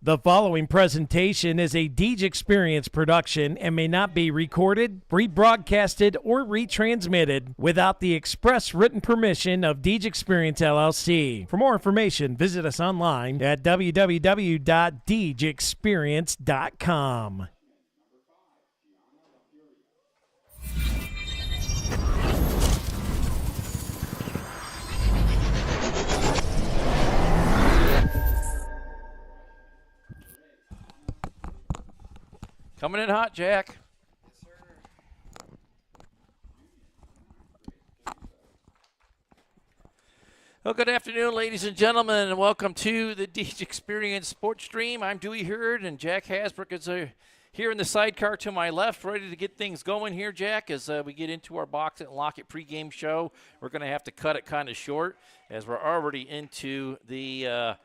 The following presentation is a Deej Experience production and may not be recorded, rebroadcasted, or retransmitted without the express written permission of Deej Experience LLC. For more information, visit us online at www.deejexperience.com. Coming in hot, Jack. Yes, sir. Well, good afternoon, ladies and gentlemen, and welcome to the Deej Experience Sports Stream. I'm Dewey Hurd, and Jack Hasbrook is here in the sidecar to my left, ready to get things going here, Jack, as we get into our Box It and Lock It pregame show. We're going to have to cut it kind of short, as we're already into the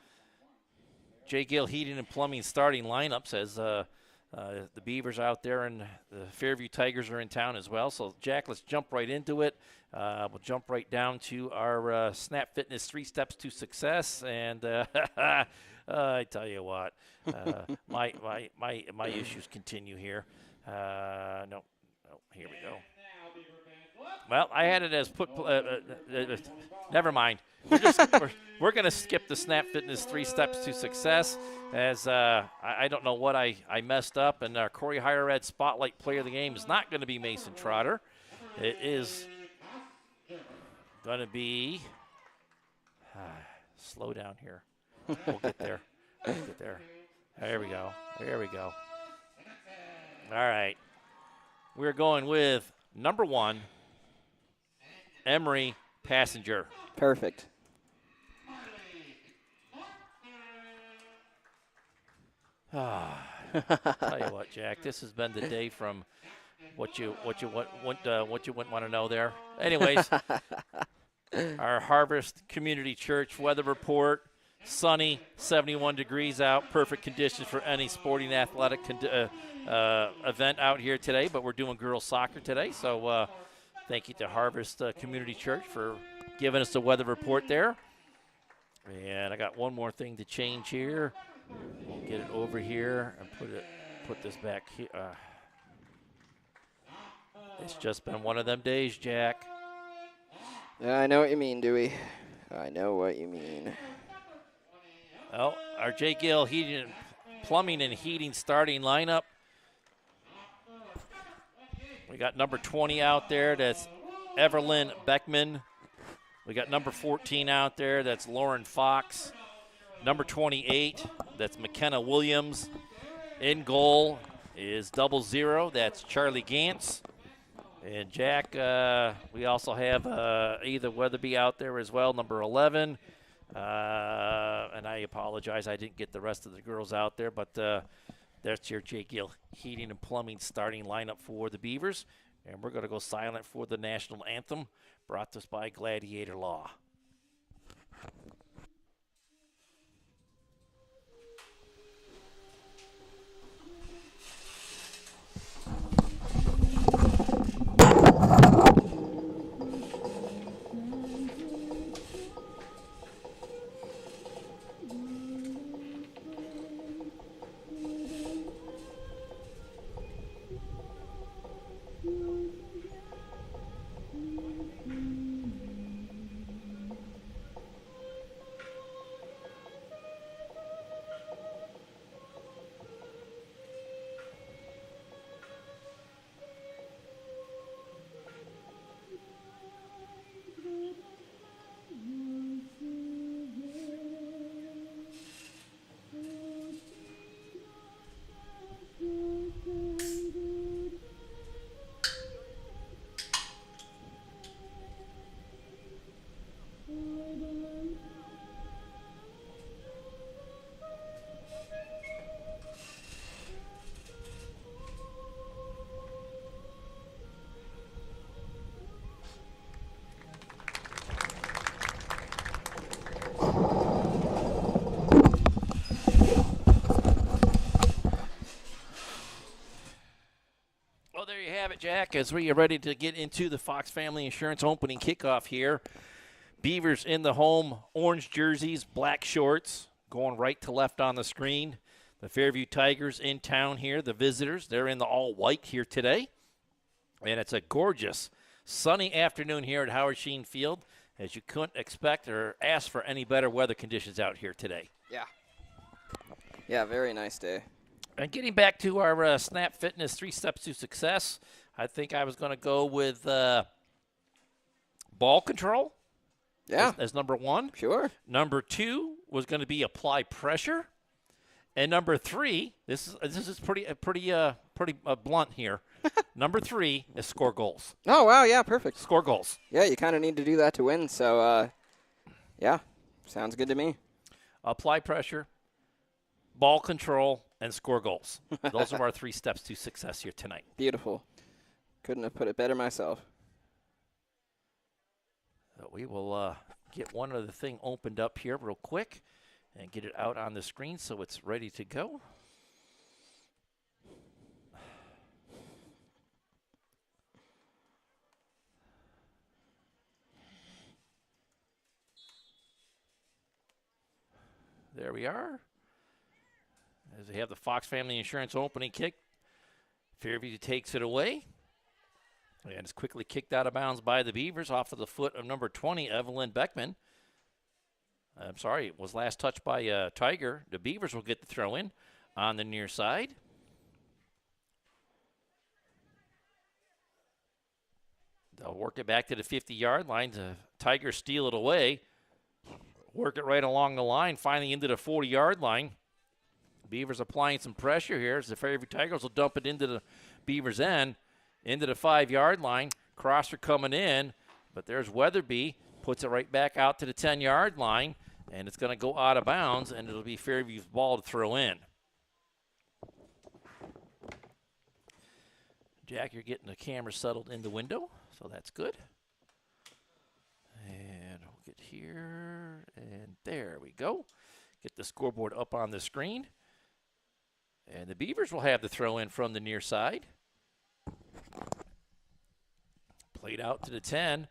J. Gill Heating and Plumbing starting lineups, as the Beavers out there and the Fairview Tigers are in town as well. So, Jack, let's jump right into it. We'll jump right down to our Snap Fitness 3 Steps to Success. And I tell you what, my issues continue here. No, here we go. Well, I had it as never mind. We're going to skip the Snap Fitness 3 Steps to Success, as I don't know what I messed up, and our Corry Higher Ed Spotlight Player of the Game is not going to be Mason Trotter. It is going to be slow down here. We'll get there. There we go. All right. We're going with number 1, Emery Passenger. Perfect. Tell you what, Jack, this has been the day from what you wouldn't want to know there. Anyways, our Harvest Community Church weather report: sunny, 71 degrees out, perfect conditions for any sporting athletic event out here today. But we're doing girls soccer today, so thank you to Harvest Community Church for giving us the weather report there. And I got one more thing to change here. We'll get it over here and put this back here. It's just been one of them days, Jack. I know what you mean, Dewey. I know what you mean. Well, our J. Gill Plumbing and Heating starting lineup. We got number 20 out there. That's Evelyn Beckman. We got number 14 out there. That's Lauren Fox. Number 28, that's McKenna Williams. In goal is 00. That's Charlie Gantz. And Jack, we also have Either Weatherby out there as well, number 11. And I apologize, I didn't get the rest of the girls out there, but that's your J. Gill Heating and Plumbing starting lineup for the Beavers. And we're going to go silent for the national anthem, brought to us by Gladiator Law. Jack, as we are ready to get into the Fox Family Insurance opening kickoff here. Beavers in the home orange jerseys, black shorts, going right to left on the screen. The Fairview Tigers in town here, the visitors. They're in the all white here today. And it's a gorgeous sunny afternoon here at Howard Sheen Field, as you couldn't expect or ask for any better weather conditions out here today. Yeah. Yeah, very nice day. And getting back to our Snap Fitness 3 Steps to Success, I think I was going to go with ball control. Yeah. As number 1. Sure. Number 2 was going to be apply pressure. And number 3, this is pretty blunt here. Number 3 is score goals. Oh, wow, yeah, perfect. Score goals. Yeah, you kind of need to do that to win, so, yeah, sounds good to me. Apply pressure, ball control, and score goals. Those are our 3 steps to success here tonight. Beautiful. Couldn't have put it better myself. So we will get one other thing opened up here real quick and get it out on the screen so it's ready to go. There we are. As they have the Fox Family Insurance opening kick, Fairview takes it away. And it's quickly kicked out of bounds by the Beavers off of the foot of number 20, Evelyn Beckman. I'm sorry, it was last touched by Tiger. The Beavers will get the throw in on the near side. They'll work it back to the 50-yard line. The Tigers steal it away. Work it right along the line, finally into the 40-yard line. Beavers applying some pressure here as the Fairview Tigers will dump it into the Beavers' end, into the 5-yard line. Crosser coming in, but there's Weatherby. Puts it right back out to the 10-yard line, and it's going to go out of bounds, and it'll be Fairview's ball to throw in. Jack, you're getting the camera settled in the window, so that's good. And we'll get here, and there we go. Get the scoreboard up on the screen. And the Beavers will have the throw in from the near side. Played out to the 10.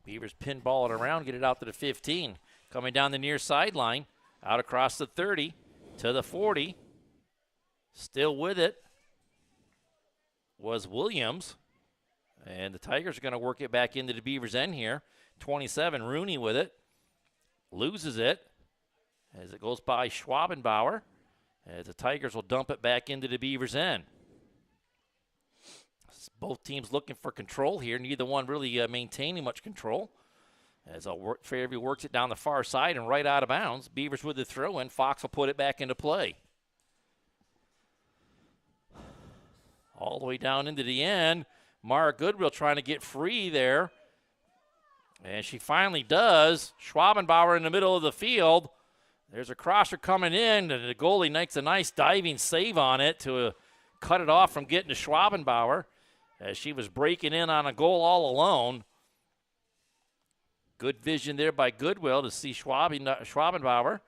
Beavers pinball it around, get it out to the 15. Coming down the near sideline, out across the 30 to the 40. Still with it was Williams. And the Tigers are going to work it back into the Beavers' end here. 27, Rooney with it. Loses it as it goes by Schwabenbauer. As the Tigers will dump it back into the Beavers' end. Both teams looking for control here. Neither one really maintaining much control. As Fairview works it down the far side and right out of bounds. Beavers with the throw in. Fox will put it back into play. All the way down into the end. Mara Goodwill trying to get free there. And she finally does. Schwabenbauer in the middle of the field. There's a crosser coming in. And the goalie makes a nice diving save on it to cut it off from getting to Schwabenbauer, as she was breaking in on a goal all alone. Good vision there by Goodwill to see Schwabenbauer,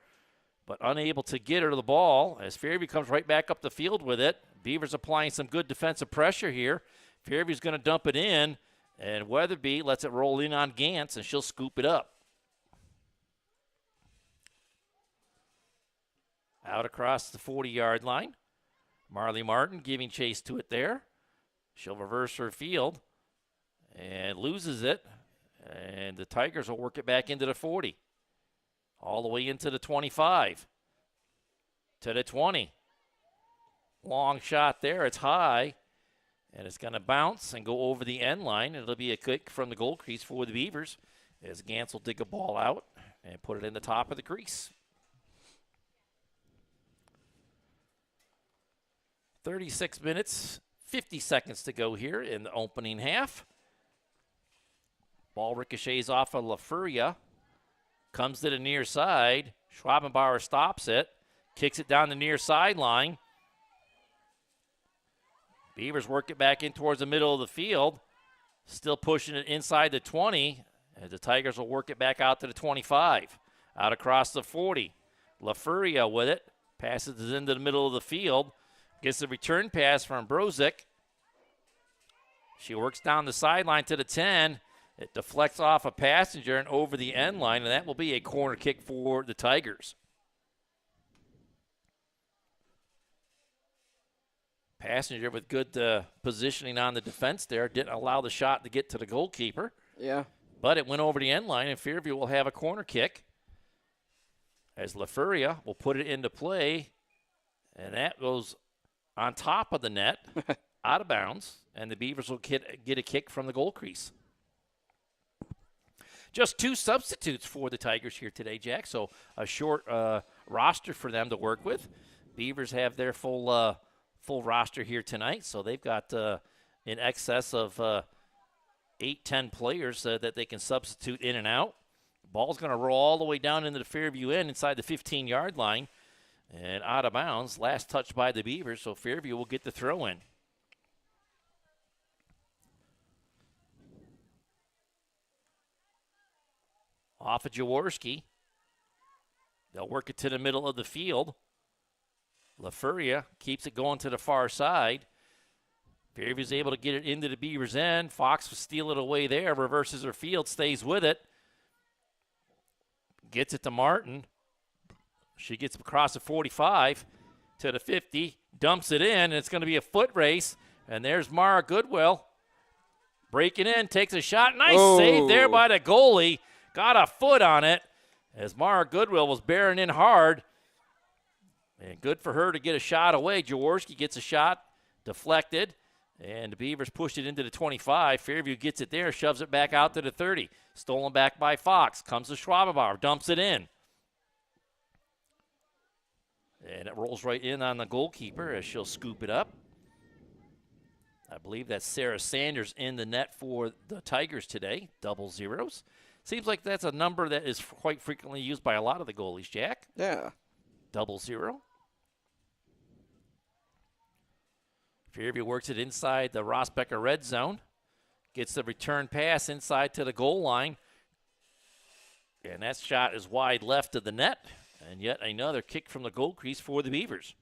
but unable to get her to the ball as Fairview comes right back up the field with it. Beavers applying some good defensive pressure here. Fairview's going to dump it in, and Weatherby lets it roll in on Gantz, and she'll scoop it up. Out across the 40-yard line. Marley Martin giving chase to it there. She'll reverse her field and loses it. And the Tigers will work it back into the 40. All the way into the 25. To the 20. Long shot there. It's high. And it's going to bounce and go over the end line. It'll be a kick from the goal crease for the Beavers as Gantz will dig a ball out and put it in the top of the crease. 36 minutes, 50 seconds to go here in the opening half. Ball ricochets off of LaFuria. Comes to the near side. Schwabenbauer stops it. Kicks it down the near sideline. Beavers work it back in towards the middle of the field. Still pushing it inside the 20. And the Tigers will work it back out to the 25. Out across the 40. LaFuria with it. Passes it into the middle of the field. Gets the return pass from Brozick. She works down the sideline to the 10. It deflects off a passenger and over the end line, and that will be a corner kick for the Tigers. Passenger with good positioning on the defense there. Didn't allow the shot to get to the goalkeeper. Yeah. But it went over the end line, and Fairview will have a corner kick as LaFuria will put it into play, and that goes on top of the net, out of bounds, and the Beavers will get a kick from the goal crease. Just 2 substitutes for the Tigers here today, Jack, so a short roster for them to work with. Beavers have their full roster here tonight, so they've got in excess of 8-10 players that they can substitute in and out. Ball's going to roll all the way down into the Fairview end inside the 15-yard line and out of bounds. Last touch by the Beavers, so Fairview will get the throw in. Off of Jaworski. They'll work it to the middle of the field. LaFuria keeps it going to the far side. Fairview's able to get it into the Beavers' end. Fox will steal it away there, reverses her field, stays with it. Gets it to Martin. She gets across the 45 to the 50, dumps it in, and it's going to be a foot race. And there's Mara Goodwill breaking in, takes a shot. Nice save there by the goalie. Got a foot on it as Mara Goodwill was bearing in hard. And good for her to get a shot away. Jaworski gets a shot, deflected, and the Beavers pushed it into the 25. Fairview gets it there, shoves it back out to the 30. Stolen back by Fox. Comes to Schwabenbauer, dumps it in. And it rolls right in on the goalkeeper as she'll scoop it up. I believe that's Sarah Sanders in the net for the Tigers today, 00. Seems like that's a number that is quite frequently used by a lot of the goalies, Jack. Yeah. 00. Fairview works it inside the Rossbecker red zone. Gets the return pass inside to the goal line. And that shot is wide left of the net. And yet another kick from the goal crease for the Beavers.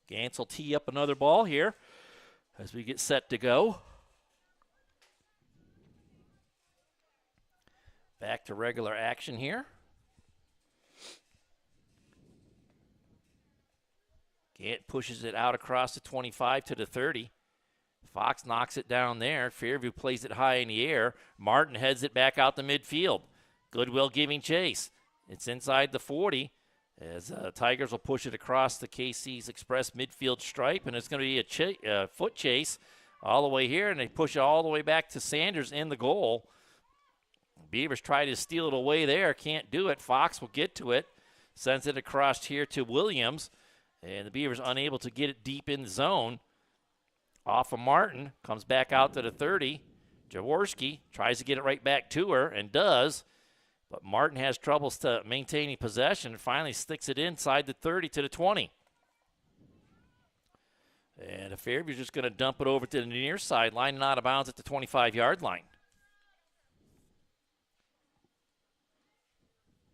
Gantz will tee up another ball here as we get set to go. Back to regular action here. Gant pushes it out across the 25 to the 30. Fox knocks it down there. Fairview plays it high in the air. Martin heads it back out to midfield. Goodwill giving chase. It's inside the 40 as Tigers will push it across the KC's Express midfield stripe, and it's going to be a foot chase all the way here, and they push it all the way back to Sanders in the goal. Beavers try to steal it away there. Can't do it. Fox will get to it. Sends it across here to Williams. And the Beavers unable to get it deep in the zone. Off of Martin. Comes back out to the 30. Jaworski tries to get it right back to her and does. But Martin has troubles to maintaining possession and finally sticks it inside the 30 to the 20. And the Fairview's just going to dump it over to the near sideline and out of bounds at the 25-yard line.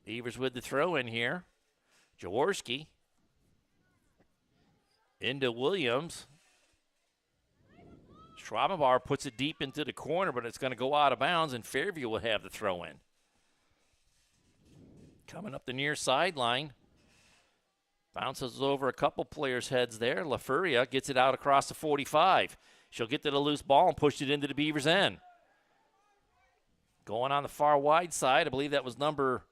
Beavers with the throw in here. Jaworski into Williams. Schwabenbauer puts it deep into the corner, but it's going to go out of bounds, and Fairview will have the throw in. Coming up the near sideline. Bounces over a couple players' heads there. LaFuria gets it out across the 45. She'll get to the loose ball and push it into the Beavers' end. Going on the far wide side, I believe that was number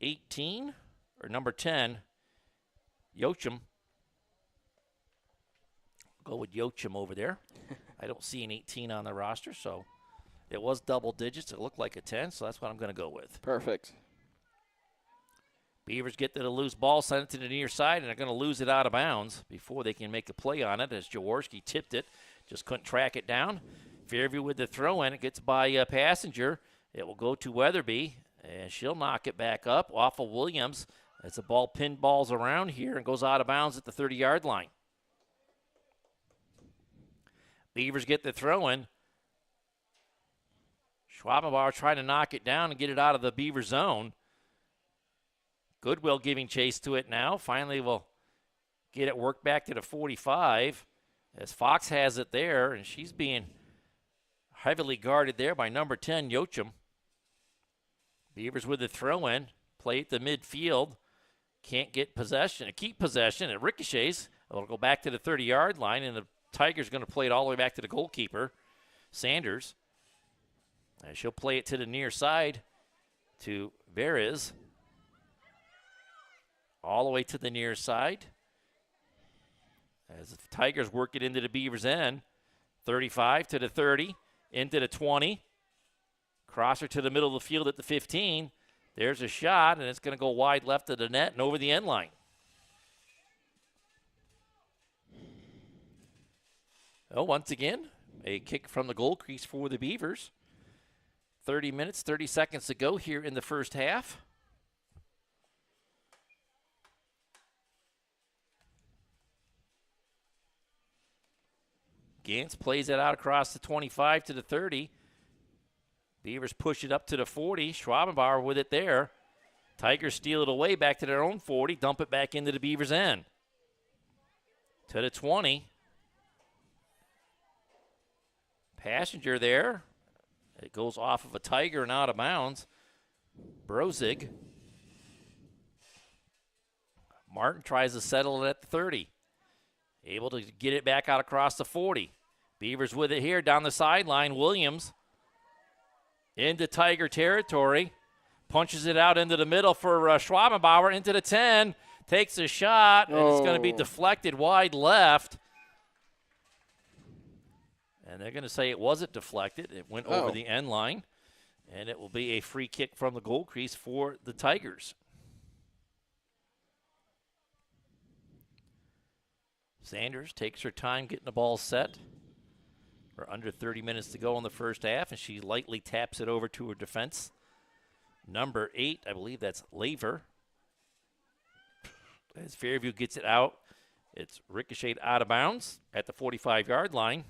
18 or number 10, Yochum. Go with Yochum over there. I don't see an 18 on the roster, so it was double digits. It looked like a 10, so that's what I'm going to go with. Perfect. Beavers get to the loose ball, send it to the near side, and they're going to lose it out of bounds before they can make a play on it as Jaworski tipped it. Just couldn't track it down. Fairview with the throw in. It gets by a passenger. It will go to Weatherby. And she'll knock it back up off of Williams as the ball pinballs around here and goes out of bounds at the 30-yard line. Beavers get the throw in. Schwabenbauer trying to knock it down and get it out of the Beaver zone. Goodwill giving chase to it now. Finally will get it worked back to the 45 as Fox has it there, and she's being heavily guarded there by number 10, Yochum. Beavers with the throw-in, play at the midfield, can't get possession, keep possession, it ricochets. It'll go back to the 30-yard line, and the Tigers going to play it all the way back to the goalkeeper, Sanders. And she'll play it to the near side to Beres. All the way to the near side. As the Tigers work it into the Beavers' end. 35 to the 30, into the 20. Crosser to the middle of the field at the 15. There's a shot, and it's going to go wide left of the net and over the end line. Oh, once again, a kick from the goal crease for the Beavers. 30 minutes, 30 seconds to go here in the first half. Gantz plays it out across the 25 to the 30. Beavers push it up to the 40. Schwabenbauer with it there. Tigers steal it away back to their own 40, dump it back into the Beavers' end. To the 20. Passenger there. It goes off of a Tiger and out of bounds. Brozig. Martin tries to settle it at the 30. Able to get it back out across the 40. Beavers with it here down the sideline. Williams into Tiger territory. Punches it out into the middle for Schwabenbauer into the 10. Takes a shot, and it's going to be deflected wide left. And they're going to say it wasn't deflected. It went over the end line. And it will be a free kick from the goal crease for the Tigers. Sanders takes her time getting the ball set. We're under 30 minutes to go in the first half, and she lightly taps it over to her defense. Number 8, I believe that's Laver. As Fairview gets it out, it's ricocheted out of bounds at the 45-yard line.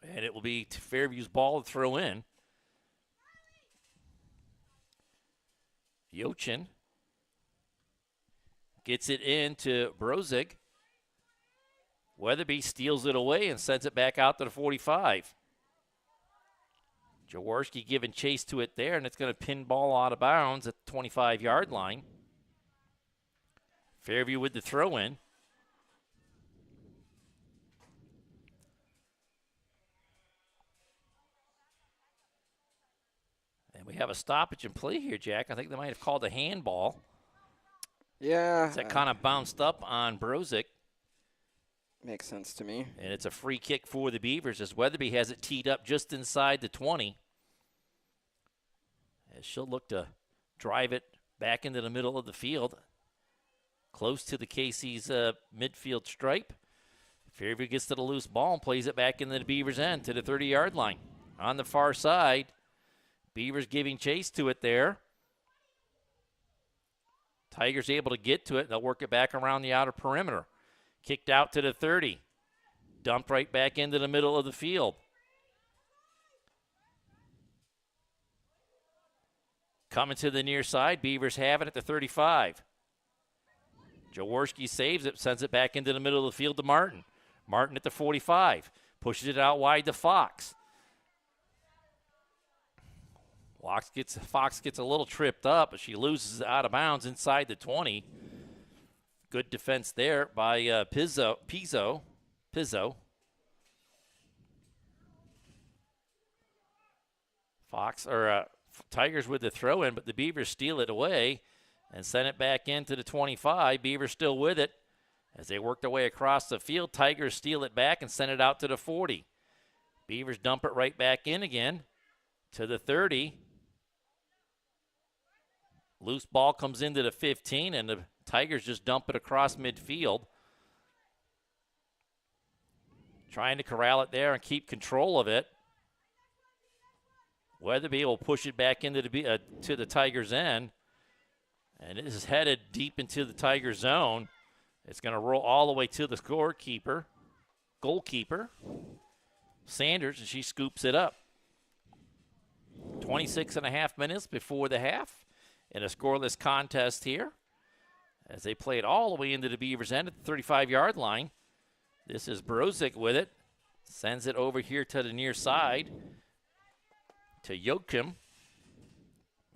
And it will be Fairview's ball to throw in. Yochin gets it into Brozig. Weatherby steals it away and sends it back out to the 45. Jaworski giving chase to it there, and it's going to pin ball out of bounds at the 25-yard line. Fairview with the throw-in. And we have a stoppage in play here, Jack. I think they might have called a handball. Yeah. That kind of bounced up on Brozig. Makes sense to me. And it's a free kick for the Beavers as Weatherby has it teed up just inside the 20. As she'll look to drive it back into the middle of the field, close to the KC's midfield stripe. Fairview gets to the loose ball and plays it back into the Beavers' end to the 30-yard line. On the far side, Beavers giving chase to it there. Tigers able to get to it. They'll work it back around the outer perimeter. Kicked out to the 30. Dumped right back into the middle of the field. Coming to the near side, Beavers have it at the 35. Jaworski saves it, sends it back into the middle of the field to Martin. Martin at the 45. Pushes it out wide to Fox. Fox gets a little tripped up, but she loses it out of bounds inside the 20. Good defense there by Pizzo. Tigers with the throw-in, but the Beavers steal it away and send it back into the 25. Beavers still with it. As they work their way across the field, Tigers steal it back and send it out to the 40. Beavers dump it right back in again to the 30. Loose ball comes into the 15, and the Tigers just dump it across midfield. Trying to corral it there and keep control of it. Weatherby will push it back into to the Tigers' end. And it is headed deep into the Tiger zone. It's going to roll all the way to the goalkeeper, Sanders, and she scoops it up. 26 and a half minutes before the half in a scoreless contest here. as they play it all the way into the Beavers' end at the 35-yard line. This is Brozick with it. Sends it over here to the near side to Joachim.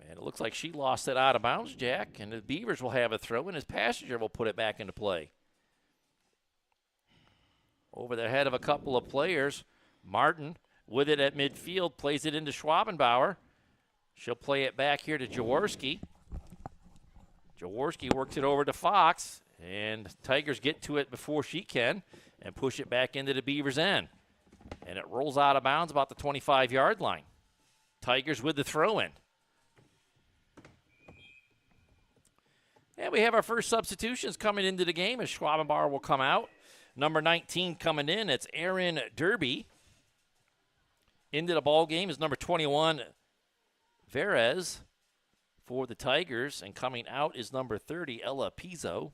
And it looks like she lost it out of bounds, Jack. And the Beavers will have a throw, and his passenger will put it back into play. Over the head of a couple of players. Martin with it at midfield, plays it into Schwabenbauer. She'll play it back here to Jaworski. Jaworski works it over to Fox, and Tigers get to it before she can and push it back into the Beavers' end. And it rolls out of bounds about the 25-yard line. Tigers with the throw-in. And we have our first substitutions coming into the game as Schwabenbauer will come out. Number 19 coming in, it's Aaron Derby. Into the ball game is number 21, Verez, for the Tigers. And coming out is number 30, Ella Pizzo.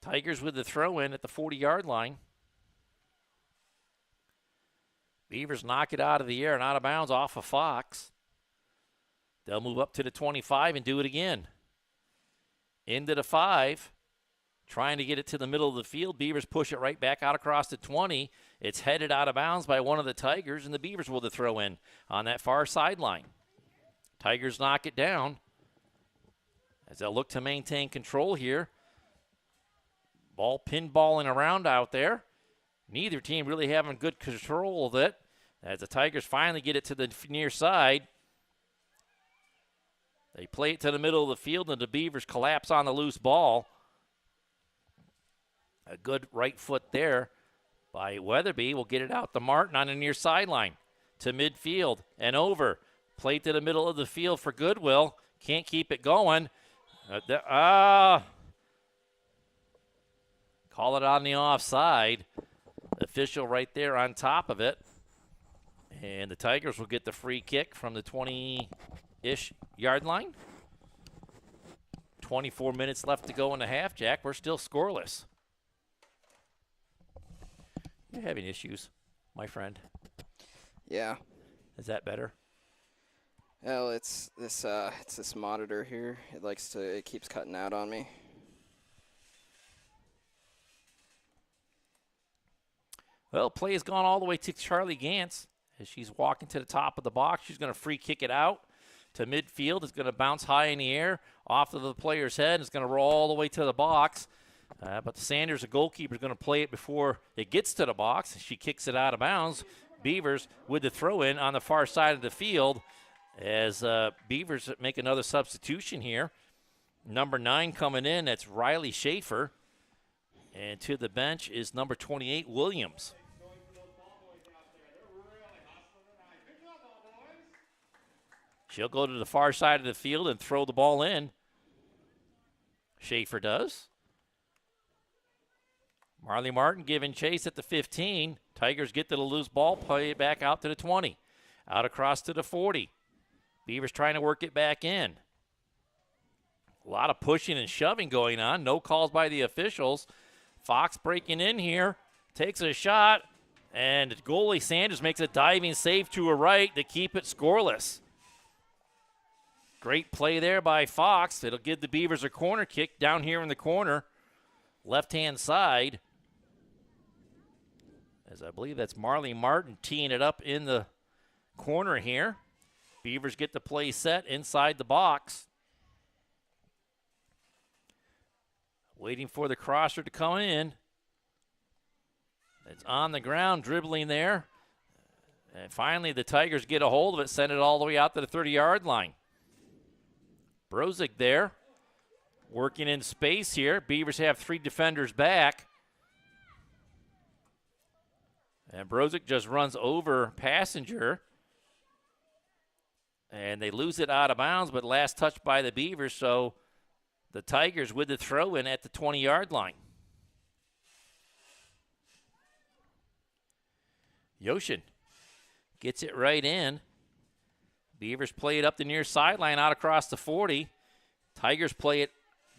Tigers with the throw-in at the 40-yard line. Beavers knock it out of the air and out of bounds off of Fox. They'll move up to the 25 and do it again. Into the 5. Trying to get it to the middle of the field. Beavers push it right back out across the 20. It's headed out of bounds by one of the Tigers, and the Beavers will the throw in on that far sideline. Tigers knock it down as they'll look to maintain control here. Ball pinballing around out there. Neither team really having good control of it as the Tigers finally get it to the near side. They play it to the middle of the field, and the Beavers collapse on the loose ball. A good right foot there by Weatherby will get it out to Martin on the near sideline to midfield and over. Play to the middle of the field for Goodwill. Can't keep it going. Call it on the offside. Official right there on top of it. And the Tigers will get the free kick from the 20-ish yard line. 24 minutes left to go in the half, Jack. We're still scoreless. You're having issues, my friend. Yeah. Is that better? Well, it's this monitor here. It keeps cutting out on me. Well, play has gone all the way to Charlie Gantz as she's walking to the top of the box. She's going to free kick it out to midfield. It's going to bounce high in the air off of the player's head. It's going to roll all the way to the box. But Sanders, the goalkeeper, is going to play it before it gets to the box. She kicks it out of bounds. Beavers with the throw-in on the far side of the field as Beavers make another substitution here. Number 9 coming in, that's Riley Schaefer. And to the bench is number 28, Williams. She'll go to the far side of the field and throw the ball in. Schaefer does. Marley Martin giving chase at the 15. Tigers get to the loose ball, play it back out to the 20. Out across to the 40. Beavers trying to work it back in. A lot of pushing and shoving going on. No calls by the officials. Fox breaking in here. Takes a shot. And goalie Sanders makes a diving save to her right to keep it scoreless. Great play there by Fox. It'll give the Beavers a corner kick down here in the corner. Left-hand side. As I believe that's Marley Martin teeing it up in the corner here. Beavers get the play set inside the box. Waiting for the crosser to come in. It's on the ground, dribbling there. And finally the Tigers get a hold of it, send it all the way out to the 30-yard line. Brozick there, working in space here. Beavers have 3 defenders back. And Brozick just runs over Passenger. And they lose it out of bounds, but last touch by the Beavers, so the Tigers with the throw-in at the 20-yard line. Yoshin gets it right in. Beavers play it up the near sideline out across the 40. Tigers play it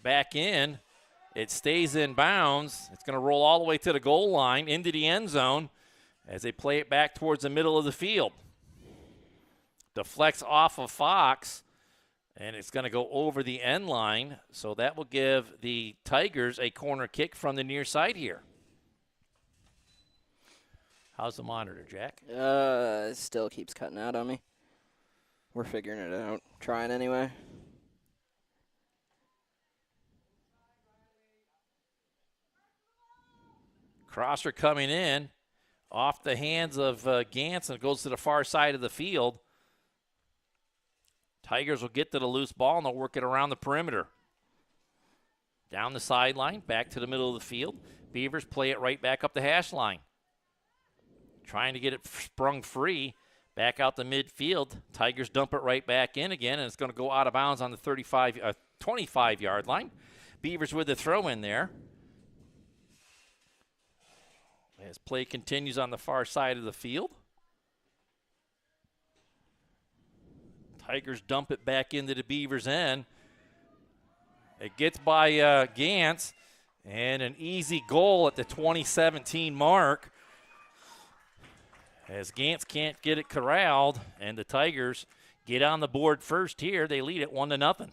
back in. It stays in bounds. It's going to roll all the way to the goal line into the end zone as they play it back towards the middle of the field. deflects off of Fox, and it's going to go over the end line. So that will give the Tigers a corner kick from the near side here. How's the monitor, Jack? It still keeps cutting out on me. We're figuring it out. Trying anyway. Crosser coming in off the hands of Gantz, and it goes to the far side of the field. Tigers will get to the loose ball, and they'll work it around the perimeter. Down the sideline, back to the middle of the field. Beavers play it right back up the hash line. Trying to get it sprung free, back out the midfield. Tigers dump it right back in again, and it's going to go out of bounds on the 25-yard line. Beavers with the throw in there. As play continues on the far side of the field. Tigers dump it back into the Beavers' end. It gets by Gantz, and an easy goal at the 2017 mark. As Gantz can't get it corralled, and the Tigers get on the board first here. They lead it 1-0.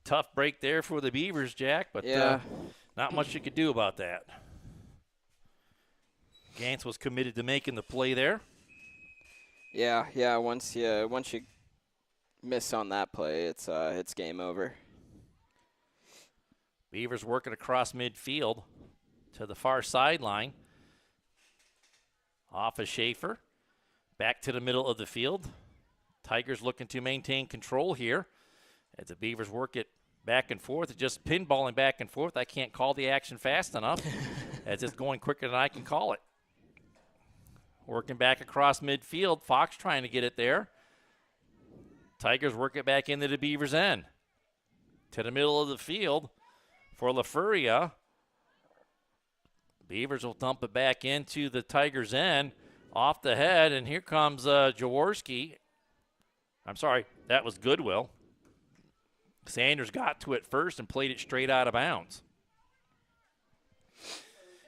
Tough break there for the Beavers, Jack, but not much you could do about that. Gantz was committed to making the play there. Yeah. Once you miss on that play, it's game over. Beavers working across midfield to the far sideline. Off of Schaefer. Back to the middle of the field. Tigers looking to maintain control here as the Beavers work it back and forth. It's just pinballing back and forth. I can't call the action fast enough as it's going quicker than I can call it. Working back across midfield. Fox trying to get it there. Tigers work it back into the Beavers' end. To the middle of the field for LaFuria. Beavers will dump it back into the Tigers' end. Off the head, and here comes Jaworski. I'm sorry, that was Goodwill. Sanders got to it first and played it straight out of bounds.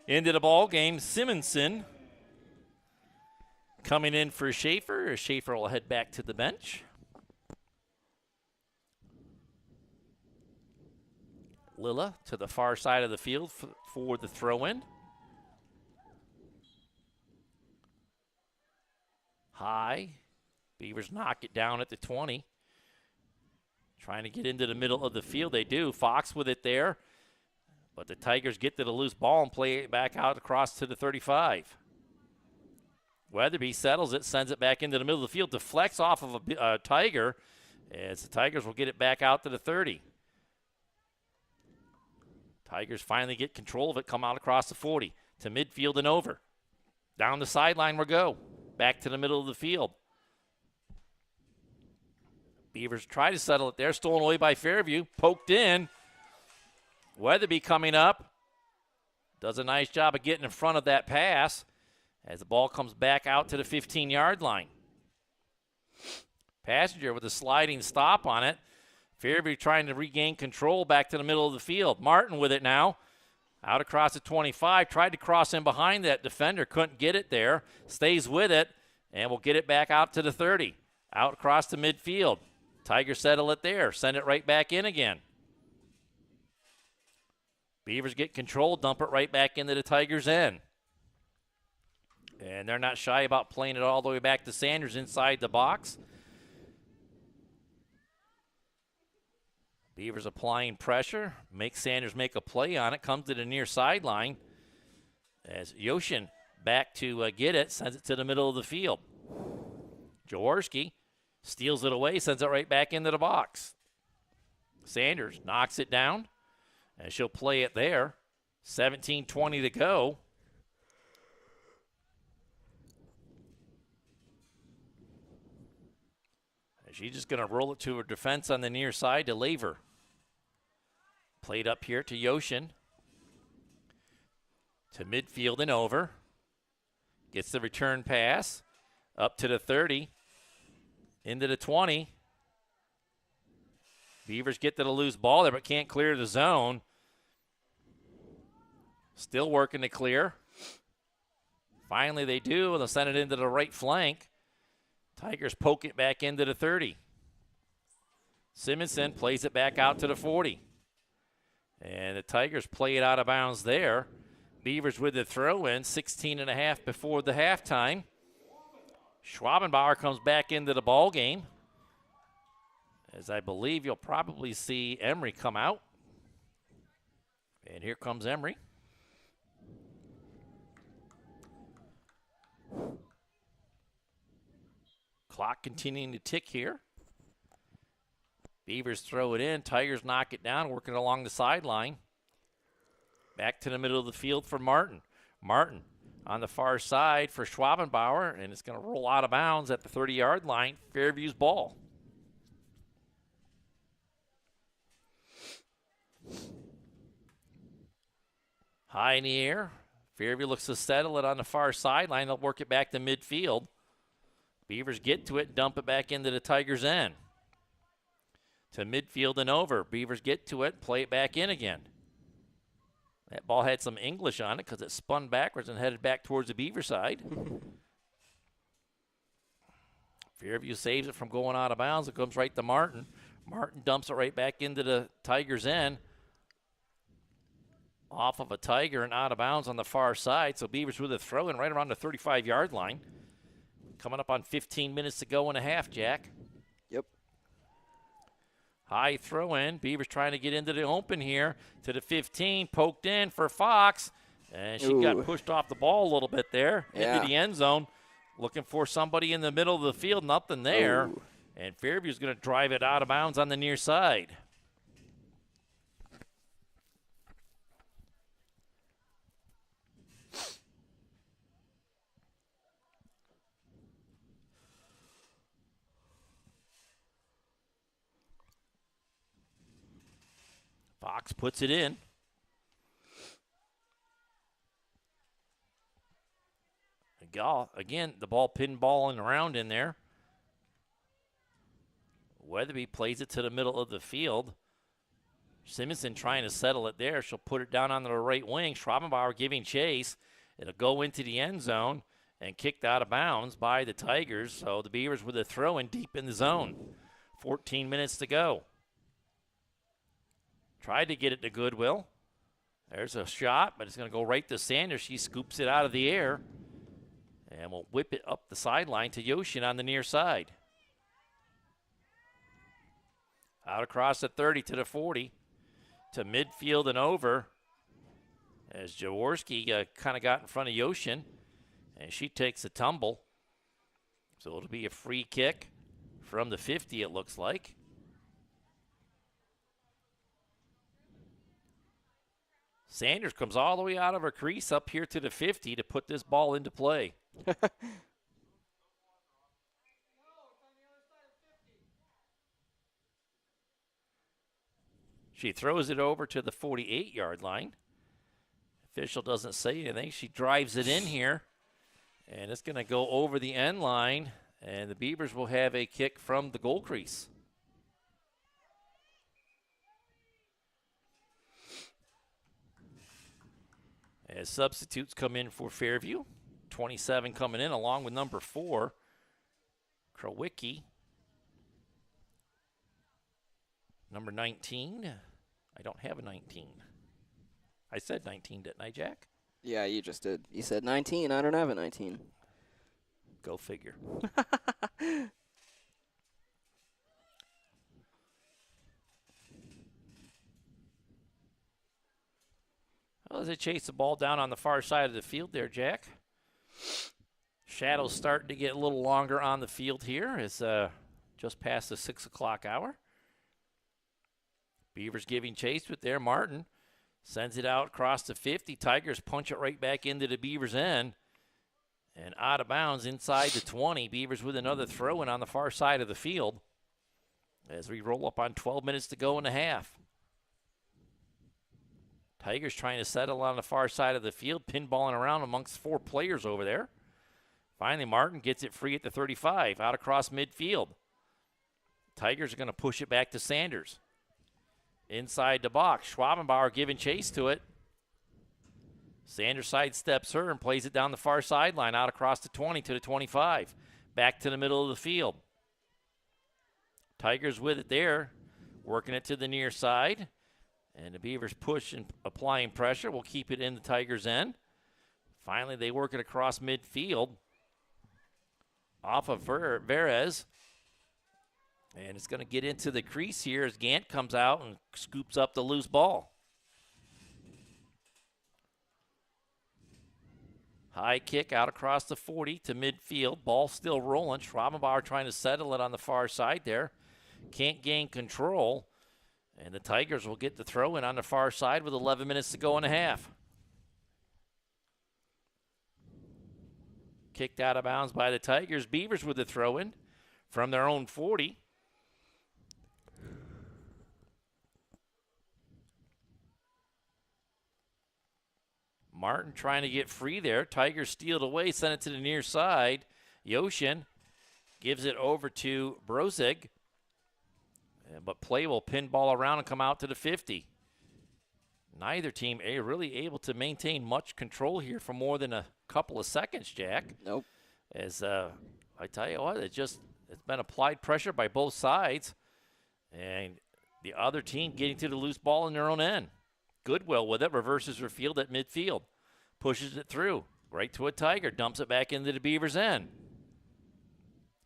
Into the ball game, Simonson coming in for Schaefer. Schaefer will head back to the bench. Lilla to the far side of the field for the throw-in. High. Beavers knock it down at the 20. Trying to get into the middle of the field. They do. Fox with it there. But the Tigers get to the loose ball and play it back out across to the 35. Weatherby settles it, sends it back into the middle of the field, deflects off of a Tiger, as the Tigers will get it back out to the 30. Tigers finally get control of it, come out across the 40 to midfield and over. Down the sideline we go. Back to the middle of the field. Beavers try to settle it there. Stolen away by Fairview. Poked in. Weatherby coming up. Does a nice job of getting in front of that pass as the ball comes back out to the 15-yard line. Passenger with a sliding stop on it. Fairview trying to regain control back to the middle of the field. Martin with it now. Out across the 25. Tried to cross in behind that defender. Couldn't get it there. Stays with it. And will get it back out to the 30. Out across the midfield. Tigers settle it there. Send it right back in again. Beavers get control. Dump it right back into the Tigers' end. And they're not shy about playing it all the way back to Sanders inside the box. Beavers applying pressure. Makes Sanders make a play on it. Comes to the near sideline. As Yoshin back to get it. Sends it to the middle of the field. Jaworski steals it away. Sends it right back into the box. Sanders knocks it down. And she'll play it there. 17:20 to go. She's just going to roll it to her defense on the near side to Laver. Played up here to Yoshin. To midfield and over. Gets the return pass. Up to the 30. Into the 20. Beavers get to the loose ball there, but can't clear the zone. Still working to clear. Finally they do, and they'll send it into the right flank. Tigers poke it back into the 30. Simonson plays it back out to the 40. And the Tigers play it out of bounds there. Beavers with the throw in, 16.5 before the halftime. Schwabenbauer comes back into the ball game. As I believe you'll probably see Emery come out. And here comes Emery. Clock continuing to tick here. Beavers throw it in. Tigers knock it down, working along the sideline. Back to the middle of the field for Martin. Martin on the far side for Schwabenbauer, and it's going to roll out of bounds at the 30-yard line. Fairview's ball. High in the air. Fairview looks to settle it on the far sideline. They'll work it back to midfield. Beavers get to it, dump it back into the Tigers' end. To midfield and over. Beavers get to it, play it back in again. That ball had some English on it because it spun backwards and headed back towards the Beaver side. Fairview saves it from going out of bounds. It comes right to Martin. Martin dumps it right back into the Tigers' end. Off of a Tiger and out of bounds on the far side. So Beavers with a throw in right around the 35-yard line. Coming up on 15 minutes to go and a half, Jack. Yep. High throw in. Beavers trying to get into the open here to the 15. Poked in for Fox. And she got pushed off the ball a little bit there into the end zone. Looking for somebody in the middle of the field. Nothing there. And Fairview's going to drive it out of bounds on the near side. Fox puts it in. Again, the ball pinballing around in there. Weatherby plays it to the middle of the field. Simonson trying to settle it there. She'll put it down on the right wing. Schwabenbauer giving chase. It'll go into the end zone and kicked out of bounds by the Tigers. So the Beavers with a throw in deep in the zone. 14 minutes to go. Tried to get it to Goodwill. There's a shot, but it's going to go right to Sanders. She scoops it out of the air. And we'll whip it up the sideline to Yoshin on the near side. Out across the 30 to the 40. To midfield and over. As Jaworski kind of got in front of Yoshin. And she takes a tumble. So it'll be a free kick from the 50, it looks like. Sanders comes all the way out of her crease up here to the 50 to put this ball into play. She throws it over to the 48-yard line. Official doesn't say anything. She drives it in here, and it's going to go over the end line, and the Beavers will have a kick from the goal crease. As substitutes come in for Fairview, 27 coming in along with number 4, Krowicki. Number 19, I don't have a 19. I said 19, didn't I, Jack? Yeah, you just did. You said 19. I don't have a 19. Go figure. Well, as they chase the ball down on the far side of the field there, Jack. Shadows starting to get a little longer on the field here. It's just past the 6 o'clock hour. Beavers giving chase with there. Martin sends it out across the 50. Tigers punch it right back into the Beavers' end. And out of bounds inside the 20. Beavers with another throw-in on the far side of the field. As we roll up on 12 minutes to go in the half. Tigers trying to settle on the far side of the field, pinballing around amongst 4 players over there. Finally, Martin gets it free at the 35, out across midfield. Tigers are going to push it back to Sanders. Inside the box, Schwabenbauer giving chase to it. Sanders sidesteps her and plays it down the far sideline, out across the 20 to the 25. Back to the middle of the field. Tigers with it there, working it to the near side. And the Beavers push and applying pressure. Will keep it in the Tigers' end. Finally, they work it across midfield. Off of Verez. And it's going to get into the crease here as Gant comes out and scoops up the loose ball. High kick out across the 40 to midfield. Ball still rolling. Schwabenbauer trying to settle it on the far side there. Can't gain control. And the Tigers will get the throw in on the far side with 11 minutes to go in the half. Kicked out of bounds by the Tigers. Beavers with the throw in from their own 40. Martin trying to get free there. Tigers steal it away, send it to the near side. Yoshin gives it over to Brozig. But play will pinball around and come out to the 50. Neither team really able to maintain much control here for more than a couple of seconds, Jack. Nope. As I tell you what, it's been applied pressure by both sides. And the other team getting to the loose ball in their own end. Goodwill with it, reverses her field at midfield. Pushes it through, right to a Tiger. Dumps it back into the Beavers' end.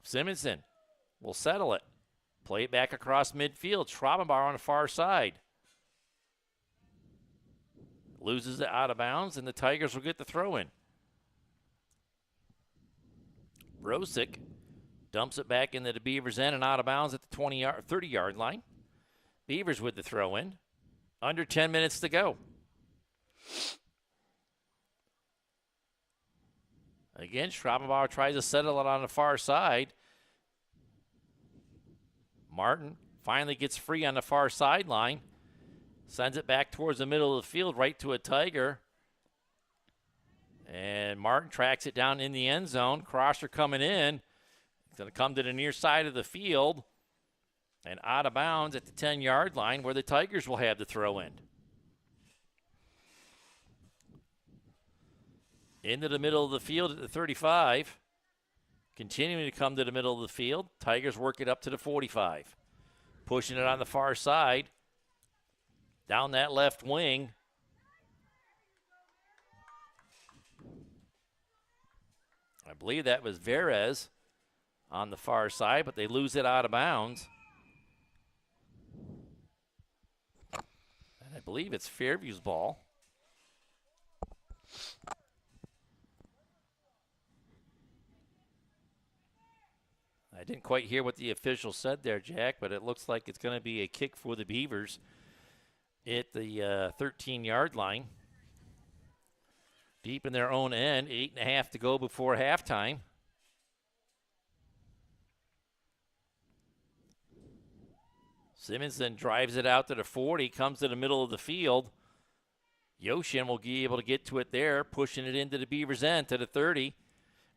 Simonson will settle it. Play it back across midfield. Schwabenbauer on the far side. Loses it out of bounds, and the Tigers will get the throw in. Rosick dumps it back into the Beavers' end and out of bounds at the 30-yard line. Beavers with the throw in. Under 10 minutes to go. Again, Schwabenbauer tries to settle it on the far side. Martin finally gets free on the far sideline. Sends it back towards the middle of the field, right to a Tiger. And Martin tracks it down in the end zone. Crosser coming in. It's going to come to the near side of the field. And out of bounds at the 10-yard line where the Tigers will have the throw in. Into the middle of the field at the 35. Continuing to come to the middle of the field. Tigers work it up to the 45. Pushing it on the far side. Down that left wing. I believe that was Verez on the far side, but they lose it out of bounds. And I believe it's Fairview's ball. I didn't quite hear what the official said there, Jack, but it looks like it's going to be a kick for the Beavers at the 13-yard line. Deep in their own end, 8.5 to go before halftime. Simmons then drives it out to the 40, comes to the middle of the field. Yoshin will be able to get to it there, pushing it into the Beavers' end to the 30.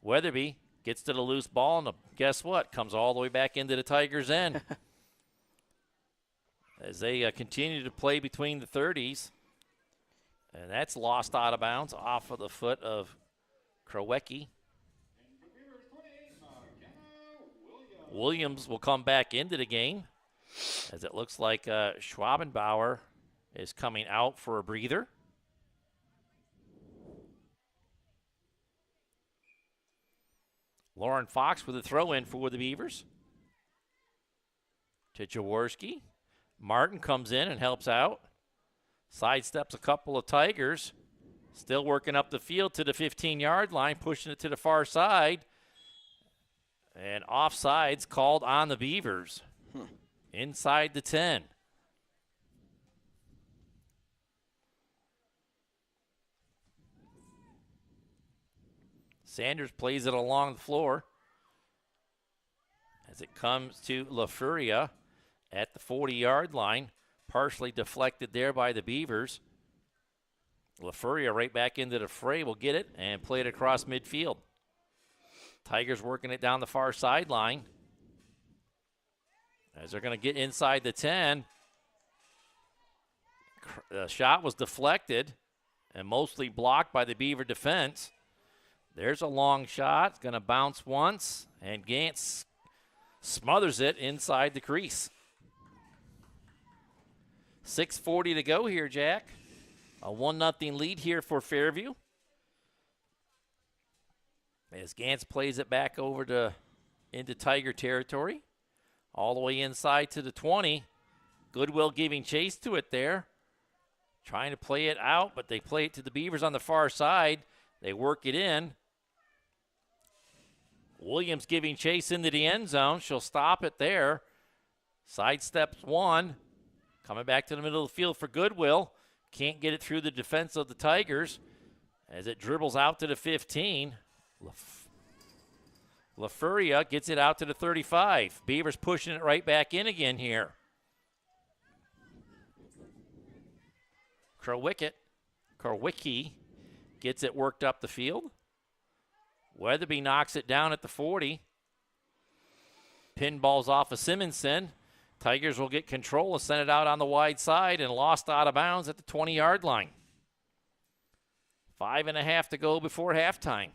Weatherby gets to the loose ball, and guess what? Comes all the way back into the Tigers' end. As they continue to play between the 30s. And that's lost out of bounds off of the foot of Krowecki. Williams will come back into the game, as it looks like Schwabenbauer is coming out for a breather. Lauren Fox with a throw-in for the Beavers. To Jaworski. Martin comes in and helps out. Sidesteps a couple of Tigers. Still working up the field to the 15-yard line, pushing it to the far side. And offsides called on the Beavers. Inside the 10. Sanders plays it along the floor as it comes to La Furia at the 40-yard line. Partially deflected there by the Beavers. La Furia right back into the fray will get it and play it across midfield. Tigers working it down the far sideline. As they're going to get inside the 10. The shot was deflected and mostly blocked by the Beaver defense. There's a long shot. It's going to bounce once, and Gantz smothers it inside the crease. 6:40 to go here, Jack. A 1-0 lead here for Fairview. As Gantz plays it back over into Tiger territory. All the way inside to the 20. Goodwill giving chase to it there. Trying to play it out, but they play it to the Beavers on the far side. They work it in. Williams giving chase into the end zone. She'll stop it there. Sidesteps one. Coming back to the middle of the field for Goodwill. Can't get it through the defense of the Tigers as it dribbles out to the 15. LaFuria gets it out to the 35. Beavers pushing it right back in again here. Karwicki gets it worked up the field. Weatherby knocks it down at the 40. Pinballs off of Simonson. Tigers will get control and send it out on the wide side and lost out of bounds at the 20-yard line. 5.5 to go before halftime.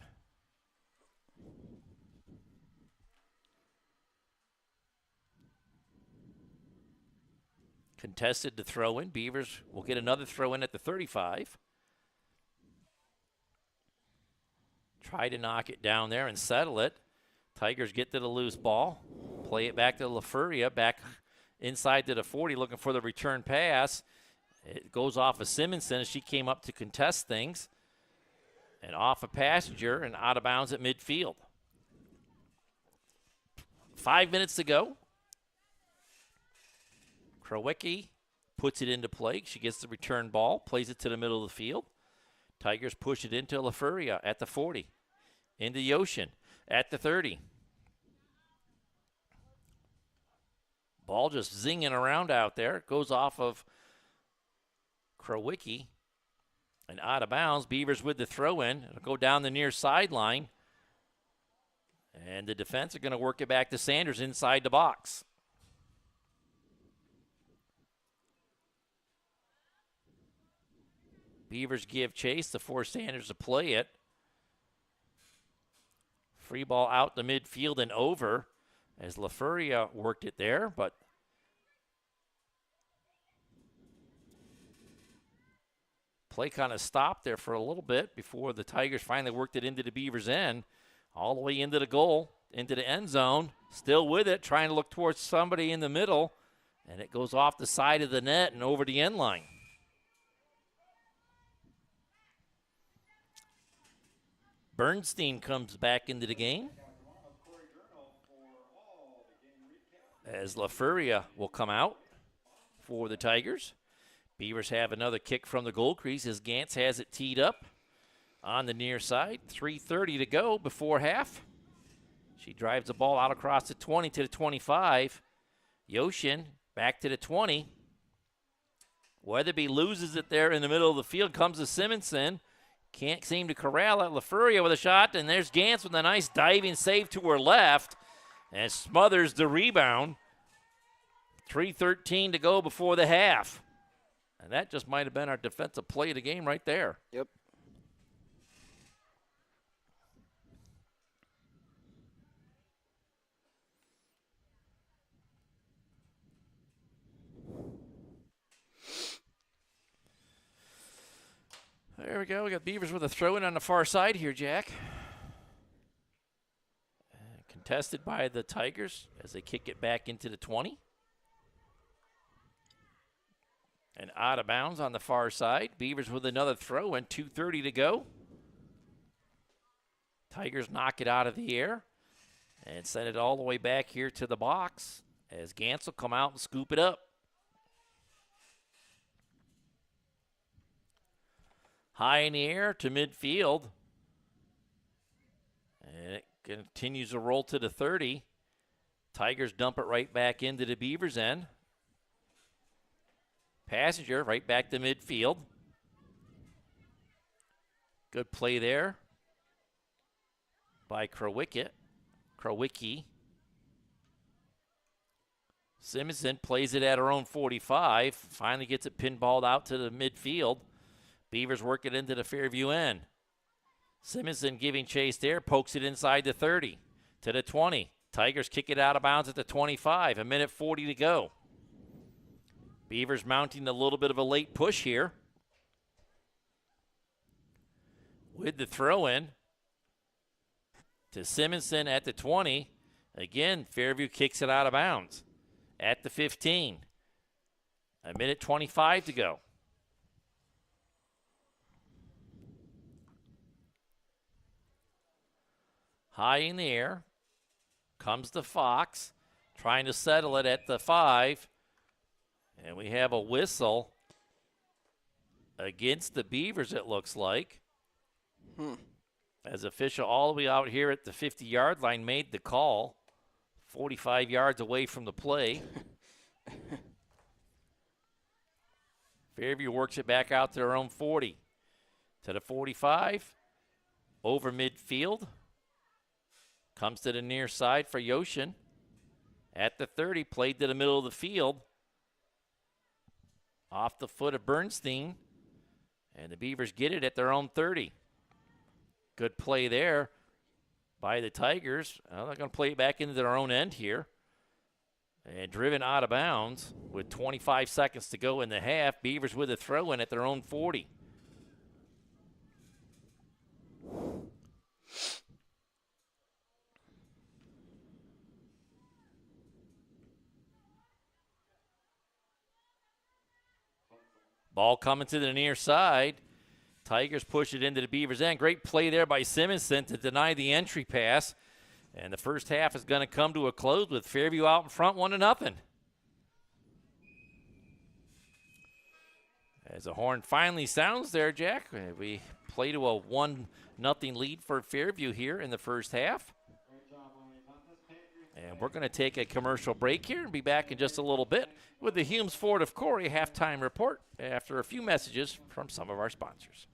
Contested to throw in. Beavers will get another throw in at the 35. Try to knock it down there and settle it. Tigers get to the loose ball. Play it back to LaFuria, back inside to the 40, looking for the return pass. It goes off of Simonson as she came up to contest things. And off a Passenger and out of bounds at midfield. 5 minutes to go. Krowicki puts it into play. She gets the return ball, plays it to the middle of the field. Tigers push it into LaFuria at the 40. Into Yoshin at the 30. Ball just zinging around out there. It goes off of Krowicki and out of bounds. Beavers with the throw in. It'll go down the near sideline. And the defense are going to work it back to Sanders inside the box. Beavers give chase to force Sanders to play it. Free ball out to midfield and over as LaFuria worked it there, but play kind of stopped there for a little bit before the Tigers finally worked it into the Beavers' end, all the way into the goal, into the end zone. Still with it, trying to look towards somebody in the middle, and it goes off the side of the net and over the end line. Bernstein comes back into the game as LaFuria will come out for the Tigers. Beavers have another kick from the goal crease as Gantz has it teed up on the near side. 3:30 to go before half. She drives the ball out across the 20 to the 25. Yoshin back to the 20. Weatherby loses it there in the middle of the field. Comes to Simonson. Can't seem to corral it. LaFuria with a shot, and there's Gantz with a nice diving save to her left and smothers the rebound. 3:13 to go before the half. And that just might have been our defensive play of the game right there. Yep. There we go. We got Beavers with a throw-in on the far side here, Jack. Contested by the Tigers as they kick it back into the 20. And out of bounds on the far side. Beavers with another throw-in. 2:30 to go. Tigers knock it out of the air and send it all the way back here to the box as Gantz will come out and scoop it up. High in the air to midfield. And it continues to roll to the 30. Tigers dump it right back into the Beavers' end. Passenger right back to midfield. Good play there by Krowicki. Krowicki. Simonson plays it at her own 45. Finally gets it pinballed out to the midfield. Beavers work it into the Fairview end. Simonson giving chase there, pokes it inside the 30 to the 20. Tigers kick it out of bounds at the 25. 1:40 to go. Beavers mounting a little bit of a late push here. With the throw in to Simonson at the 20. Again, Fairview kicks it out of bounds at the 15. 1:25 to go. High in the air comes the Fox, trying to settle it at the 5. And we have a whistle against the Beavers, it looks like. As official all the way out here at the 50-yard line made the call, 45 yards away from the play. Fairview works it back out to their own 40. To the 45, over midfield. Comes to the near side for Yoshin. At the 30, played to the middle of the field. Off the foot of Bernstein. And the Beavers get it at their own 30. Good play there by the Tigers. Well, they're going to play it back into their own end here. And driven out of bounds with 25 seconds to go in the half. Beavers with a throw in at their own 40. Ball coming to the near side. Tigers push it into the Beavers' end. Great play there by Simonson to deny the entry pass. And the first half is going to come to a close with Fairview out in front 1-0. As the horn finally sounds there, Jack, we play to a 1-0 lead for Fairview here in the first half. And we're going to take a commercial break here and be back in just a little bit with the Humes Ford of Corry halftime report after a few messages from some of our sponsors.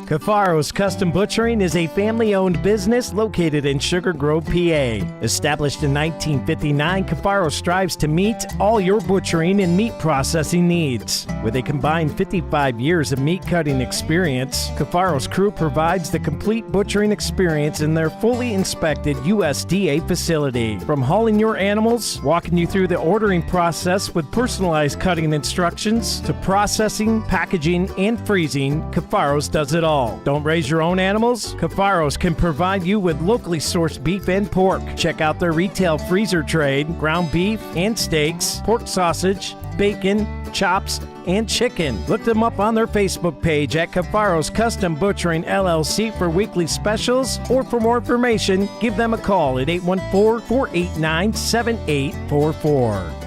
Cafaro's Custom Butchering is a family-owned business located in Sugar Grove, PA. Established in 1959, Cafaro strives to meet all your butchering and meat processing needs. With a combined 55 years of meat cutting experience, Cafaro's crew provides the complete butchering experience in their fully inspected USDA facility. From hauling your animals, walking you through the ordering process with personalized cutting instructions, to processing, packaging, and freezing, Cafaro's does it all. Don't raise your own animals? Cafaro's can provide you with locally sourced beef and pork. Check out their retail freezer trade, ground beef and steaks, pork sausage, bacon, chops, and chicken. Look them up on their Facebook page at Cafaro's Custom Butchering LLC for weekly specials, or for more information, give them a call at 814-489-7844.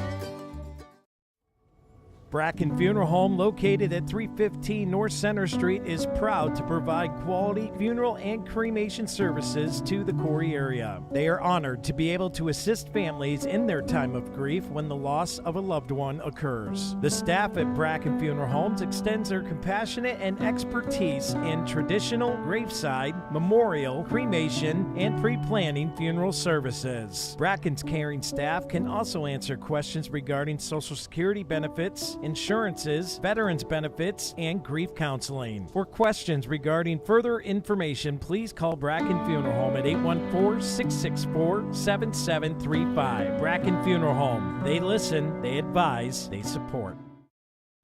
Bracken Funeral Home, located at 315 North Center Street, is proud to provide quality funeral and cremation services to the Corry area. They are honored to be able to assist families in their time of grief when the loss of a loved one occurs. The staff at Bracken Funeral Homes extends their compassionate and expertise in traditional, graveside, memorial, cremation, and pre-planning funeral services. Bracken's caring staff can also answer questions regarding Social Security benefits, insurances, veterans benefits, and grief counseling. For questions regarding further information, please call Bracken Funeral Home at 814-664-7735. Bracken Funeral Home. They listen, they advise, they support.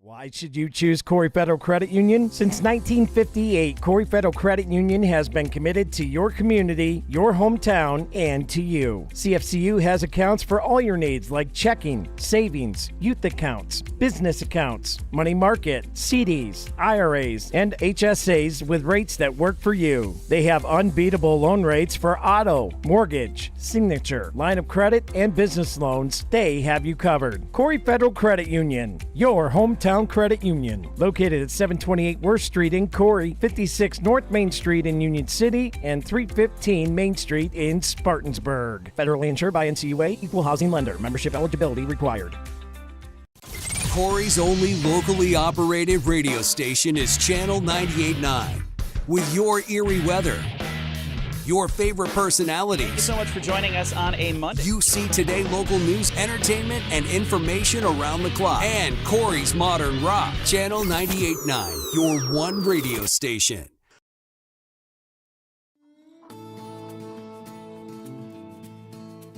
Why should you choose Corry Federal Credit Union? Since 1958, Corry Federal Credit Union has been committed to your community, your hometown, and to you. CFCU has accounts for all your needs like checking, savings, youth accounts, business accounts, money market, CDs, IRAs, and HSAs with rates that work for you. They have unbeatable loan rates for auto, mortgage, signature, line of credit, and business loans. They have you covered. Corry Federal Credit Union, your hometown Downtown Credit Union, located at 728 Worth Street in Corry, 56 North Main Street in Union City, and 315 Main Street in Spartansburg. Federally insured by NCUA, equal housing lender. Membership eligibility required. Corry's only locally operated radio station is Channel 98.9. With your eerie weather, your favorite personalities. Thank you so much for joining us on a Monday. You see today local news, entertainment, and information around the clock. And Corry's Modern Rock. Channel 98.9, your one radio station.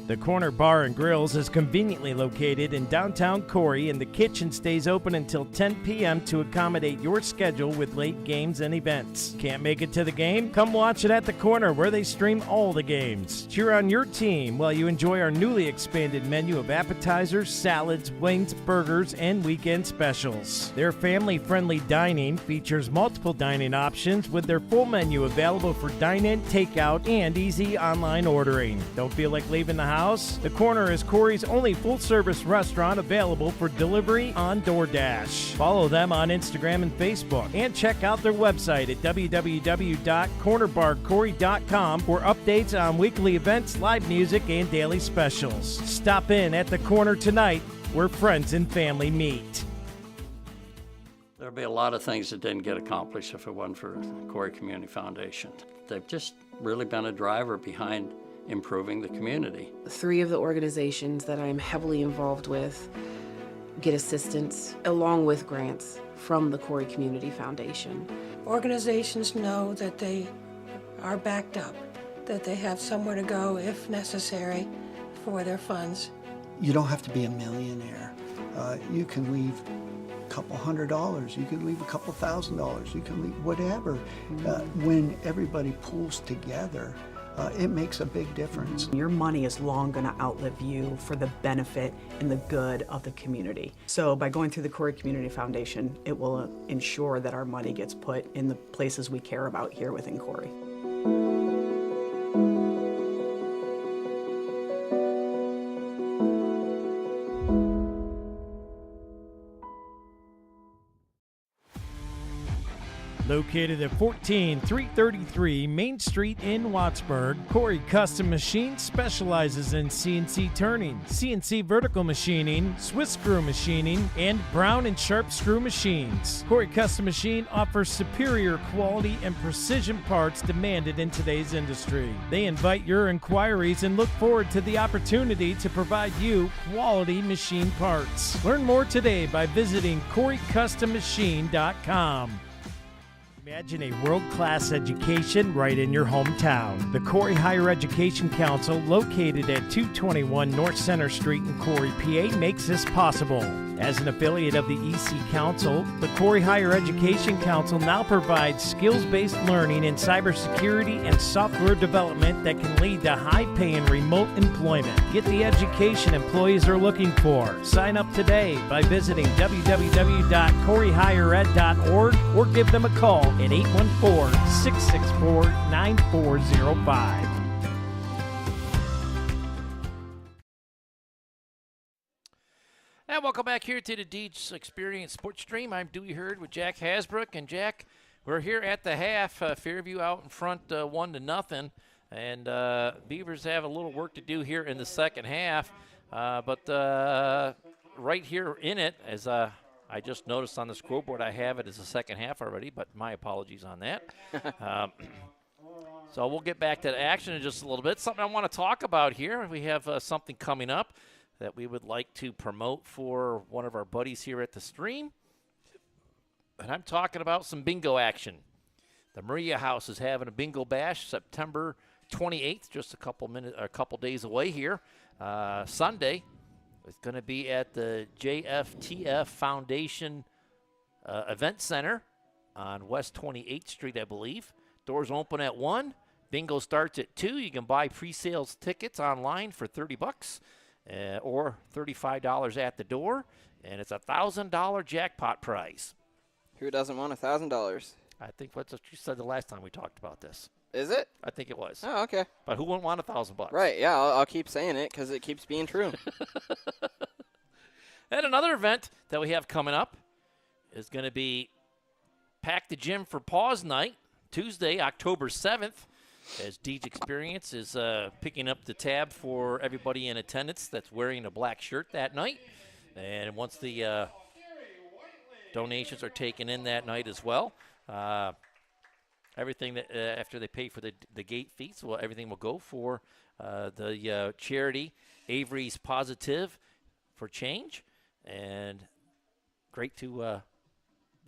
The Corner Bar and Grills is conveniently located in downtown Corry, and the kitchen stays open until 10 p.m. to accommodate your schedule with late games and events. Can't make it to the game? Come watch it at the Corner, where they stream all the games. Cheer on your team while you enjoy our newly expanded menu of appetizers, salads, wings, burgers, and weekend specials. Their family-friendly dining features multiple dining options with their full menu available for dine-in, takeout, and easy online ordering. Don't feel like leaving the house? The Corner is Corry's only full-service restaurant available for delivery on DoorDash. Follow them on Instagram and Facebook, and check out their website at www.cornerbarcorry.com for updates on weekly events, live music, and daily specials. Stop in at the Corner tonight, where friends and family meet. There'll be a lot of things that didn't get accomplished if it wasn't for Corry Community Foundation. They've just really been a driver behind improving the community. 3 of the organizations that I'm heavily involved with get assistance along with grants from the Corry Community Foundation. Organizations know that they are backed up, that they have somewhere to go if necessary for their funds. You don't have to be a millionaire. You can leave a couple $100, you can leave a couple $1,000, you can leave whatever. When everybody pulls together, it makes a big difference. Your money is long going to outlive you for the benefit and the good of the community. So by going through the Corry Community Foundation, it will ensure that our money gets put in the places we care about here within Corry. Located at 14333 Main Street in Wattsburg, Corry Custom Machines specializes in CNC turning, CNC vertical machining, Swiss screw machining, and Brown and Sharp screw machines. Corry Custom Machine offers superior quality and precision parts demanded in today's industry. They invite your inquiries and look forward to the opportunity to provide you quality machine parts. Learn more today by visiting CorryCustomMachine.com. Imagine a world-class education right in your hometown. The Corry Higher Education Council, located at 221 North Center Street in Corry, PA, makes this possible. As an affiliate of the EC Council, the Corry Higher Education Council now provides skills-based learning in cybersecurity and software development that can lead to high-paying remote employment. Get the education employees are looking for. Sign up today by visiting www.corryhighered.org or give them a call at 814-664-9405. And welcome back here to the Deeds Experience Sports Stream. I'm Dewey Hurd with Jack Hasbrook. And Jack, we're here at the half. Fairview out in front 1-0. And Beavers have a little work to do here in the second half. But right here in it, as I just noticed on the scoreboard, I have it as the second half already, but my apologies on that. So we'll get back to the action in just a little bit. Something I want to talk about here. We have something coming up that we would like to promote for one of our buddies here at the stream. And I'm talking about some bingo action. The Maria House is having a bingo bash September 28th, just a couple days away here. Sunday. It's going to be at the JFTF Foundation Event Center on West 28th Street, I believe. Doors open at 1. Bingo starts at 2. You can buy pre-sales tickets online for $30 or $35 at the door. And it's a $1,000 jackpot prize. Who doesn't want $1,000? I think that's what you said the last time we talked about this. Is it? I think it was. Oh, okay. But who wouldn't want $1,000? Right, yeah, I'll keep saying it because it keeps being true. And another event that we have coming up is going to be Pack the Gym for Pause Night, Tuesday, October 7th, as Deej Experience is picking up the tab for everybody in attendance that's wearing a black shirt that night. And once the donations are taken in that night as well, everything that after they pay for the gate fees, well, everything will go for the charity Avery's Positive for Change. And great to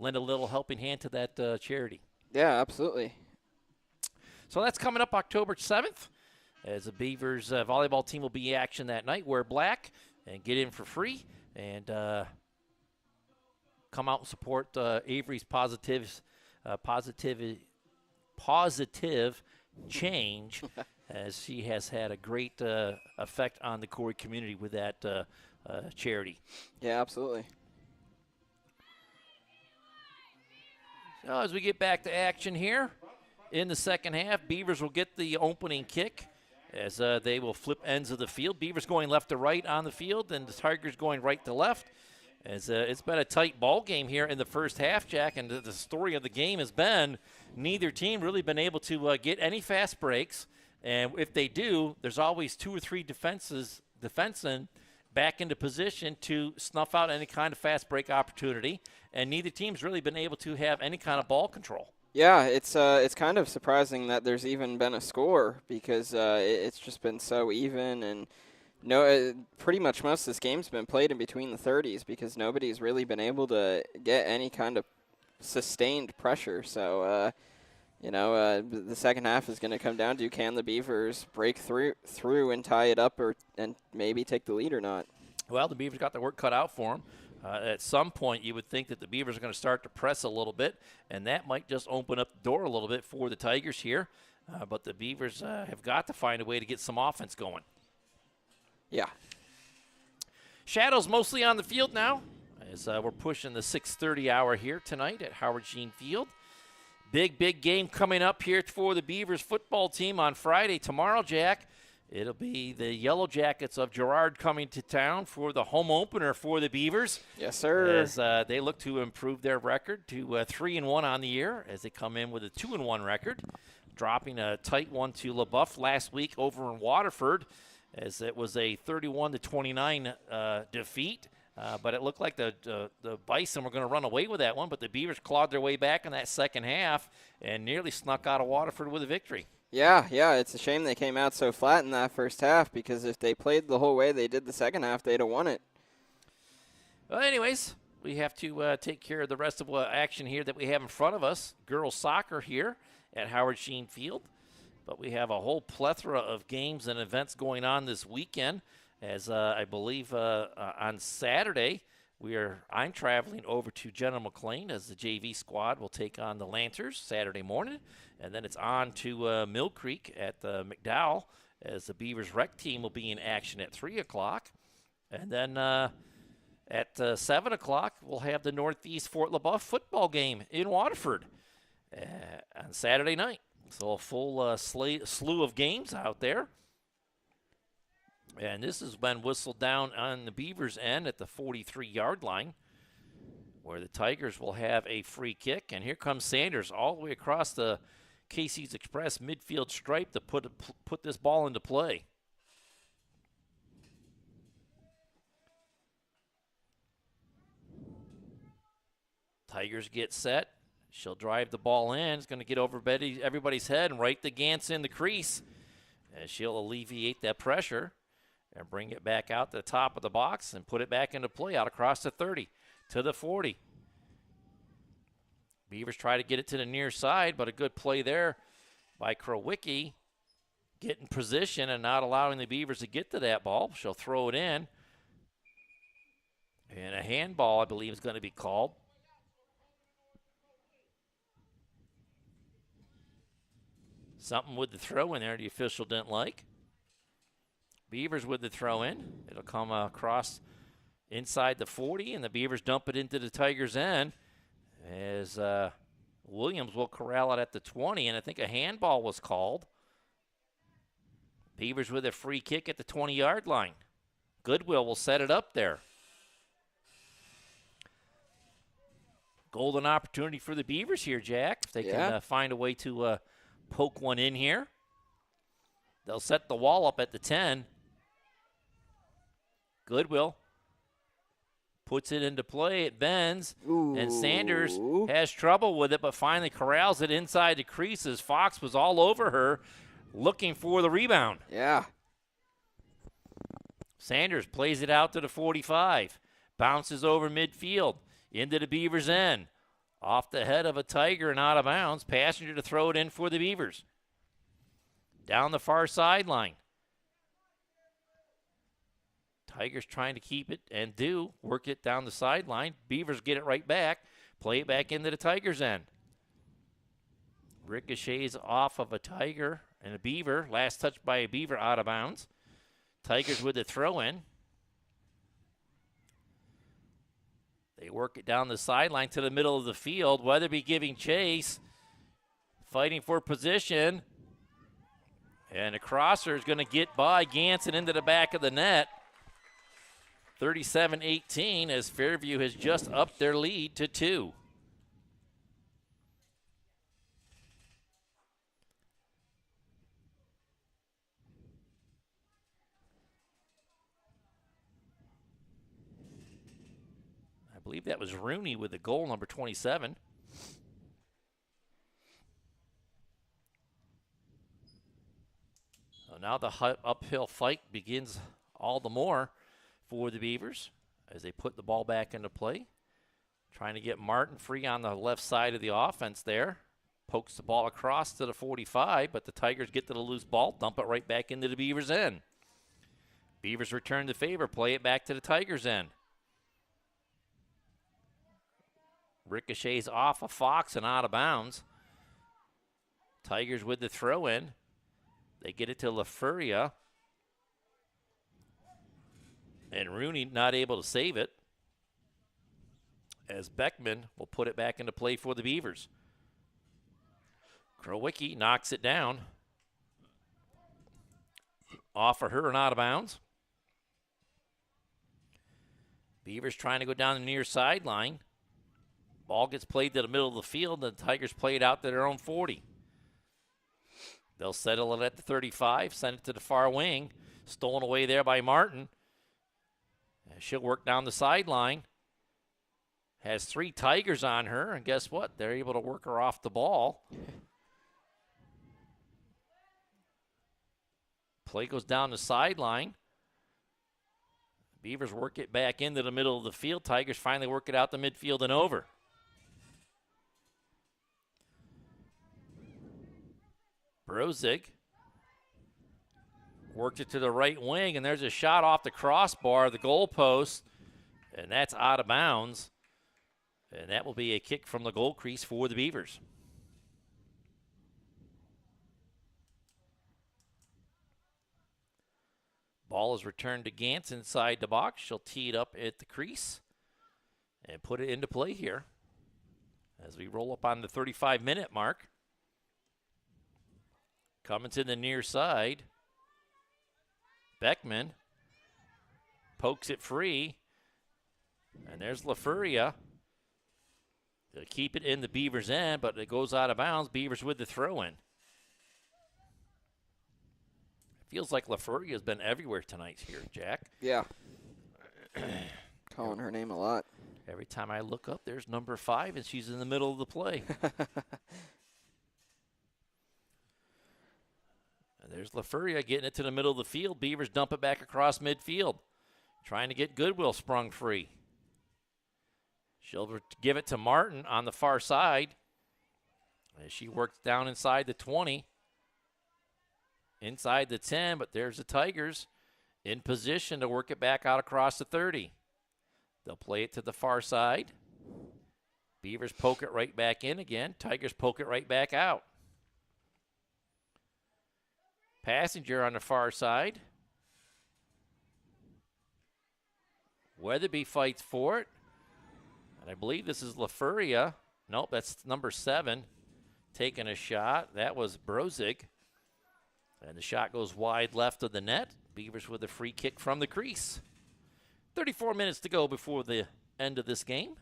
lend a little helping hand to that charity. Yeah, absolutely. So that's coming up October 7th, as the Beavers volleyball team will be in action that night. Wear black and get in for free, and come out and support Avery's positive change, as she has had a great effect on the Corry community with that charity. Yeah, absolutely. So as we get back to action here in the second half, Beavers will get the opening kick as they will flip ends of the field. Beavers going left to right on the field, and the Tigers going right to left. As it's been a tight ball game here in the first half, Jack, and the story of the game has been neither team really been able to get any fast breaks. And if they do, there's always 2 or 3 defensemen back into position to snuff out any kind of fast break opportunity. And neither team's really been able to have any kind of ball control. Yeah, it's kind of surprising that there's even been a score, because it's just been so even, and pretty much most of this game's been played in between the 30s, because nobody's really been able to get any kind of sustained pressure. So the second half is going to come down to, can the Beavers break through and tie it up, and maybe take the lead or not? Well, the Beavers got their work cut out for them. At some point, you would think that the Beavers are going to start to press a little bit, and that might just open up the door a little bit for the Tigers here. But the Beavers have got to find a way to get some offense going. Yeah. Shadows mostly on the field now, as we're pushing the 6:30 hour here tonight at Howard Sheen Field. Big game coming up here for the Beavers football team on Friday. Tomorrow, Jack, it'll be the Yellow Jackets of Girard coming to town for the home opener for the Beavers. Yes, sir. As they look to improve their record to 3-1 on the year, as they come in with a 2-1 record, dropping a tight one to LaBeouf last week over in Waterford, as it was a 31-29 defeat. But it looked like the Bison were going to run away with that one, but the Beavers clawed their way back in that second half and nearly snuck out of Waterford with a victory. Yeah, it's a shame they came out so flat in that first half, because if they played the whole way they did the second half, they'd have won it. Well, anyways, we have to take care of the rest of action here that we have in front of us. Girls soccer here at Howard Sheen Field. But we have a whole plethora of games and events going on this weekend, as I believe on Saturday I'm traveling over to General McLean, as the JV squad will take on the Lancers Saturday morning. And then it's on to Mill Creek at McDowell, as the Beavers rec team will be in action at 3 o'clock. And then at 7 o'clock, we'll have the Northeast Fort LaBeouf football game in Waterford on Saturday night. So a full slew of games out there. And this has been whistled down on the Beavers' end at the 43-yard line, where the Tigers will have a free kick. And here comes Sanders all the way across the Casey's Express midfield stripe to put this ball into play. Tigers get set. She'll drive the ball in. It's going to get over everybody's head and right the Gantz in the crease. And she'll alleviate that pressure and bring it back out to the top of the box and put it back into play out across the 30 to the 40. Beavers try to get it to the near side, but a good play there by Krowicki, getting position and not allowing the Beavers to get to that ball. She'll throw it in. And a handball, I believe, is going to be called. Something with the throw in there the official didn't like. Beavers with the throw in. It'll come across inside the 40, and the Beavers dump it into the Tigers' end, as Williams will corral it at the 20, and I think a handball was called. Beavers with a free kick at the 20-yard line. Goodwill will set it up there. golden opportunity for the Beavers here, Jack. If they can find a way to poke one in here. They'll set the wall up at the 10. Goodwill puts it into play. It bends, and Sanders has trouble with it, but finally corrals it inside the creases. Fox was all over her looking for the rebound. Yeah. Sanders plays it out to the 45. Bounces over midfield into the Beavers' end. Off the head of a Tiger and out of bounds. Passenger to throw it in for the Beavers. Down the far sideline. Tigers trying to keep it and work it down the sideline. Beavers get it right back. Play it back into the Tigers' end. Ricochets off of a Tiger and a Beaver. Last touch by a Beaver out of bounds. Tigers with the throw in. They work it down the sideline to the middle of the field. Weatherby giving chase. Fighting for position. And a crosser is going to get by Ganson into the back of the net. 37-18 as Fairview has just upped their lead to 2. I believe that was Rooney with the goal, number 27. So now the uphill fight begins all the more for the Beavers as they put the ball back into play. Trying to get Martin free on the left side of the offense there. Pokes the ball across to the 45, but the Tigers get to the loose ball, dump it right back into the Beavers' end. Beavers return the favor, play it back to the Tigers' end. Ricochets off of Fox and out of bounds. Tigers with the throw in. They get it to LaFuria. And Rooney not able to save it, as Beckman will put it back into play for the Beavers. Krowicki knocks it down. Off of her and out of bounds. Beavers trying to go down the near sideline. Ball gets played to the middle of the field, and the Tigers play it out to their own 40. They'll settle it at the 35, send it to the far wing. Stolen away there by Martin. She'll work down the sideline. Has 3 Tigers on her, and guess what? They're able to work her off the ball. Play goes down the sideline. Beavers work it back into the middle of the field. Tigers finally work it out the midfield and over. Brozig worked it to the right wing, and there's a shot off the crossbar, the goalpost, and that's out of bounds. And that will be a kick from the goal crease for the Beavers. Ball is returned to Gantz inside the box. She'll tee it up at the crease and put it into play here as we roll up on the 35-minute mark. Coming to the near side. Beckman pokes it free, and there's LaFuria. They'll keep it in the Beavers' end, but it goes out of bounds. Beavers with the throw-in. Feels like LaFuria has been everywhere tonight here, Jack. Yeah. Calling her name a lot. Every time I look up, there's number 5, and she's in the middle of the play. There's LaFuria getting it to the middle of the field. Beavers dump it back across midfield. Trying to get Goodwill sprung free. She'll give it to Martin on the far side. As she works down inside the 20. Inside the 10, but there's the Tigers in position to work it back out across the 30. They'll play it to the far side. Beavers poke it right back in again. Tigers poke it right back out. Passenger on the far side. Weatherby fights for it. And I believe this is LaFuria. Nope, that's number 7 taking a shot. That was Brozig. And the shot goes wide left of the net. Beavers with a free kick from the crease. 34 minutes to go before the end of this game.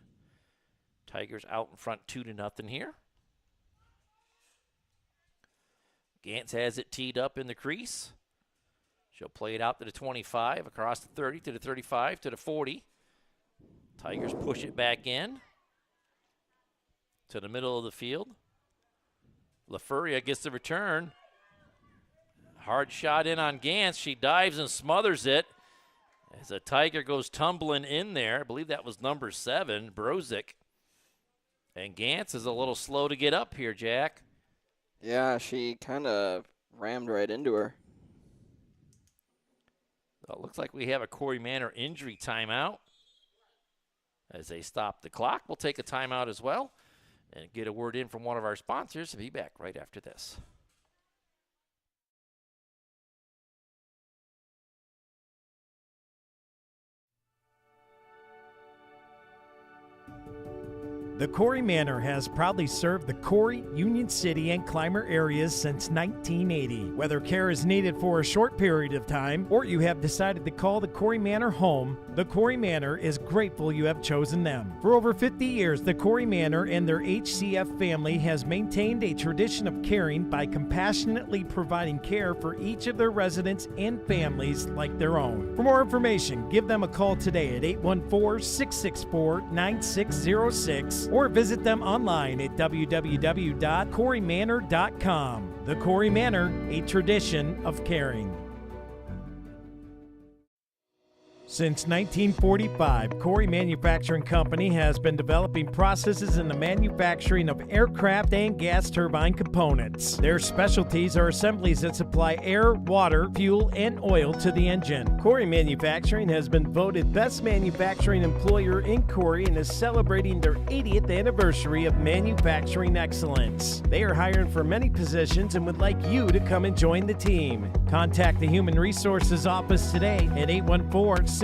Tigers out in front 2-0 here. Gantz has it teed up in the crease. She'll play it out to the 25, across the 30, to the 35, to the 40. Tigers push it back in to the middle of the field. LaFuria gets the return. Hard shot in on Gantz. She dives and smothers it as a Tiger goes tumbling in there. I believe that was number 7, Brozick. And Gantz is a little slow to get up here, Jack. Yeah, she kind of rammed right into her. Well, it looks like we have a Corry Manor injury timeout. As they stop the clock, we'll take a timeout as well and get a word in from one of our sponsors. We'll be back right after this. The Corry Manor has proudly served the Corry, Union City, and Clymer areas since 1980. Whether care is needed for a short period of time or you have decided to call the Corry Manor home, the Corry Manor is grateful you have chosen them. For over 50 years, the Corry Manor and their HCF family has maintained a tradition of caring by compassionately providing care for each of their residents and families like their own. For more information, give them a call today at 814-664-9606 or visit them online at www.corrymanor.com. The Corry Manor, a tradition of caring. Since 1945, Corry Manufacturing Company has been developing processes in the manufacturing of aircraft and gas turbine components. Their specialties are assemblies that supply air, water, fuel, and oil to the engine. Corry Manufacturing has been voted Best Manufacturing Employer in Corry and is celebrating their 80th anniversary of manufacturing excellence. They are hiring for many positions and would like you to come and join the team. Contact the Human Resources Office today at 814-664-9611.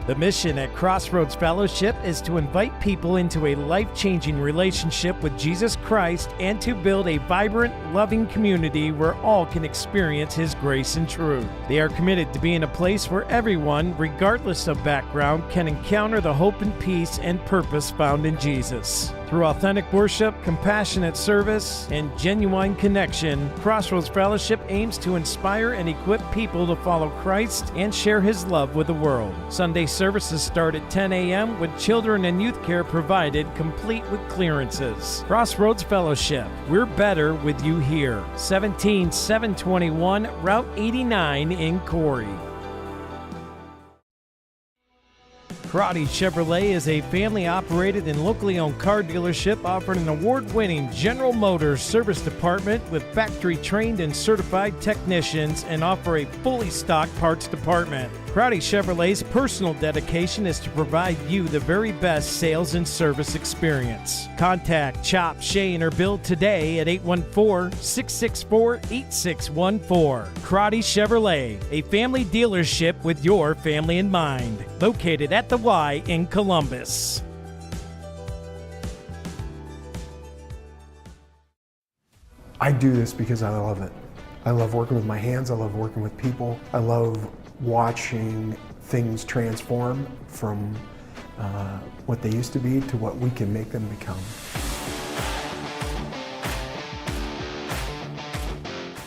The mission at Crossroads Fellowship is to invite people into a life-changing relationship with Jesus Christ and to build a vibrant, loving community where all can experience His grace and truth. They are committed to being a place where everyone, regardless of background, can encounter the hope and peace and purpose found in Jesus. Through authentic worship, compassionate service, and genuine connection, Crossroads Fellowship aims to inspire and equip people to follow Christ and share His love with the world. Sunday services start at 10 a.m. with children and youth care provided, complete with clearances. Crossroads Fellowship, we're better with you here. 17721 Route 89 in Corry. Corry Chevrolet is a family-operated and locally owned car dealership offering an award-winning General Motors service department with factory-trained and certified technicians and offer a fully stocked parts department. Corry Chevrolet's personal dedication is to provide you the very best sales and service experience. Contact Chop, Shane, or Bill today at 814-664-8614. Corry Chevrolet, a family dealership with your family in mind. Located at the Y in Columbus. I do this because I love it. I love working with my hands. I love working with people. I love watching things transform from what they used to be to what we can make them become.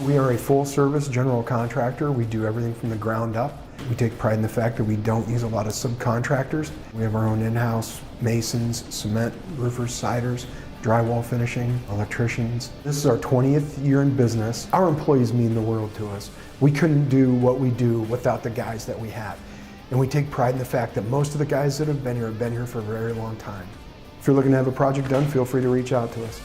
We are a full-service general contractor. We do everything from the ground up. We take pride in the fact that we don't use a lot of subcontractors. We have our own in-house masons, cement, roofers, siders, drywall finishing, electricians. This is our 20th year in business. Our employees mean the world to us. We couldn't do what we do without the guys that we have. And we take pride in the fact that most of the guys that have been here for a very long time. If you're looking to have a project done, feel free to reach out to us.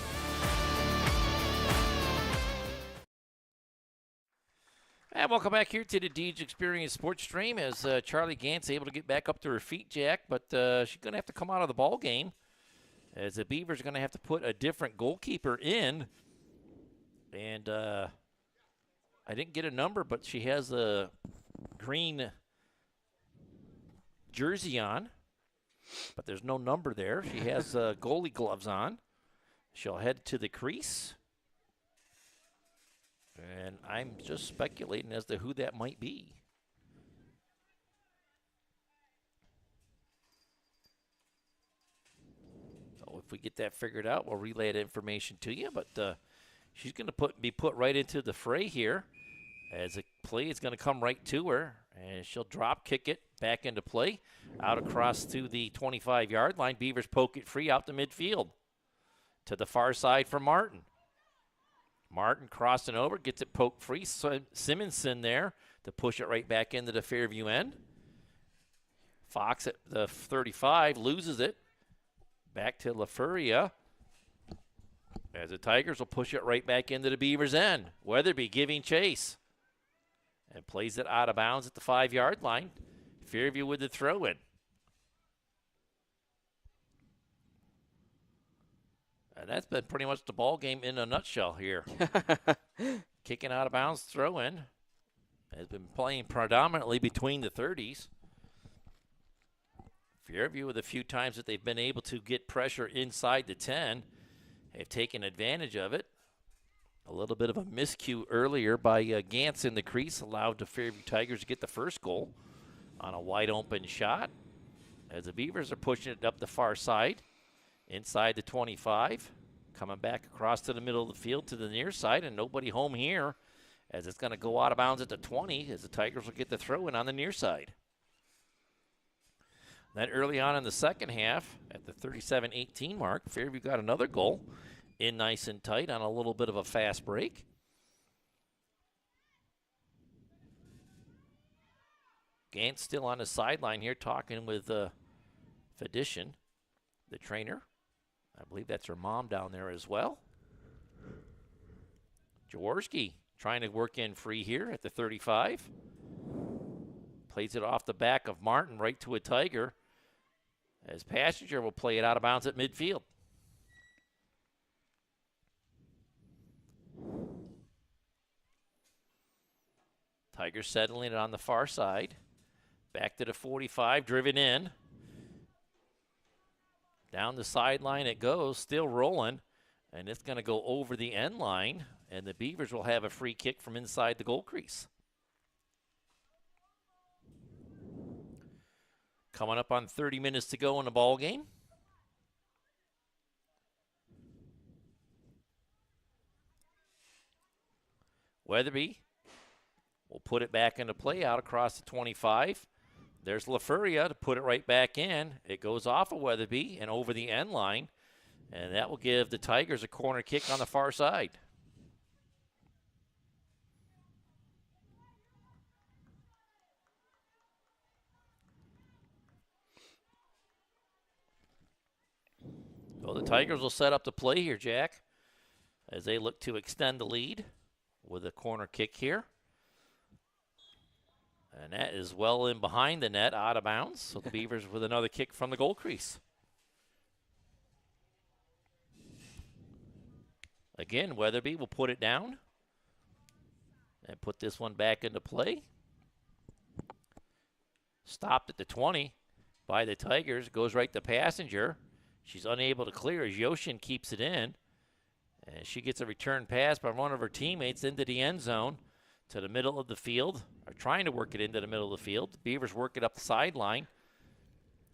And welcome back here to the Deej Experience Sports Stream as Charlie Gantz able to get back up to her feet, Jack, but she's going to have to come out of the ball game as the Beavers are going to have to put a different goalkeeper in. And I didn't get a number, but she has a green jersey on, but there's no number there. She has goalie gloves on. She'll head to the crease. And I'm just speculating as to who that might be. if we get that figured out, we'll relay that information to you. But she's going to be put right into the fray here, as a play is going to come right to her, and she'll drop kick it back into play, out across to the 25-yard line. Beavers poke it free out to midfield to the far side for Martin. Martin crossing over, gets it poked free. Simonson there to push it right back into the Fairview end. Fox at the 35 loses it. Back to LaFuria. As the Tigers will push it right back into the Beavers' end. Weatherby giving chase. And plays it out of bounds at the 5-yard line. Fairview with the throw in. And that's been pretty much the ball game in a nutshell here. Kicking out of bounds, throw in. Has been playing predominantly between the 30s. Fairview, with a few times that they've been able to get pressure inside the 10, have taken advantage of it. A little bit of a miscue earlier by Gantz in the crease allowed the Fairview Tigers to get the first goal on a wide open shot. As the Beavers are pushing it up the far side, inside the 25, coming back across to the middle of the field to the near side, and nobody home here as it's going to go out of bounds at the 20 as the Tigers will get the throw in on the near side. Then early on in the second half, at the 37-18 mark, Fairview got another goal in nice and tight on a little bit of a fast break. Gantz still on the sideline here talking with Fedician, the trainer. I believe that's her mom down there as well. Jaworski trying to work in free here at the 35. Plays it off the back of Martin right to a Tiger, as Passenger will play it out of bounds at midfield. Tigers settling it on the far side. Back to the 45, driven in. Down the sideline it goes, still rolling, and it's going to go over the end line, and the Beavers will have a free kick from inside the goal crease. Coming up on 30 minutes to go in the ball game. Weatherby will put it back into play out across the 25. There's LaFuria to put it right back in. It goes off of Weatherby and over the end line, and that will give the Tigers a corner kick on the far side. Well, the Tigers will set up the play here, Jack, as they look to extend the lead with a corner kick here. And that is well in behind the net, out of bounds. So the Beavers with another kick from the goal crease. Again, Weatherby will put it down and put this one back into play. Stopped at the 20 by the Tigers, goes right to Passenger. She's unable to clear as Yoshin keeps it in. And she gets a return pass by one of her teammates into the end zone to the middle of the field, or trying to work it into the middle of the field. The Beavers work it up the sideline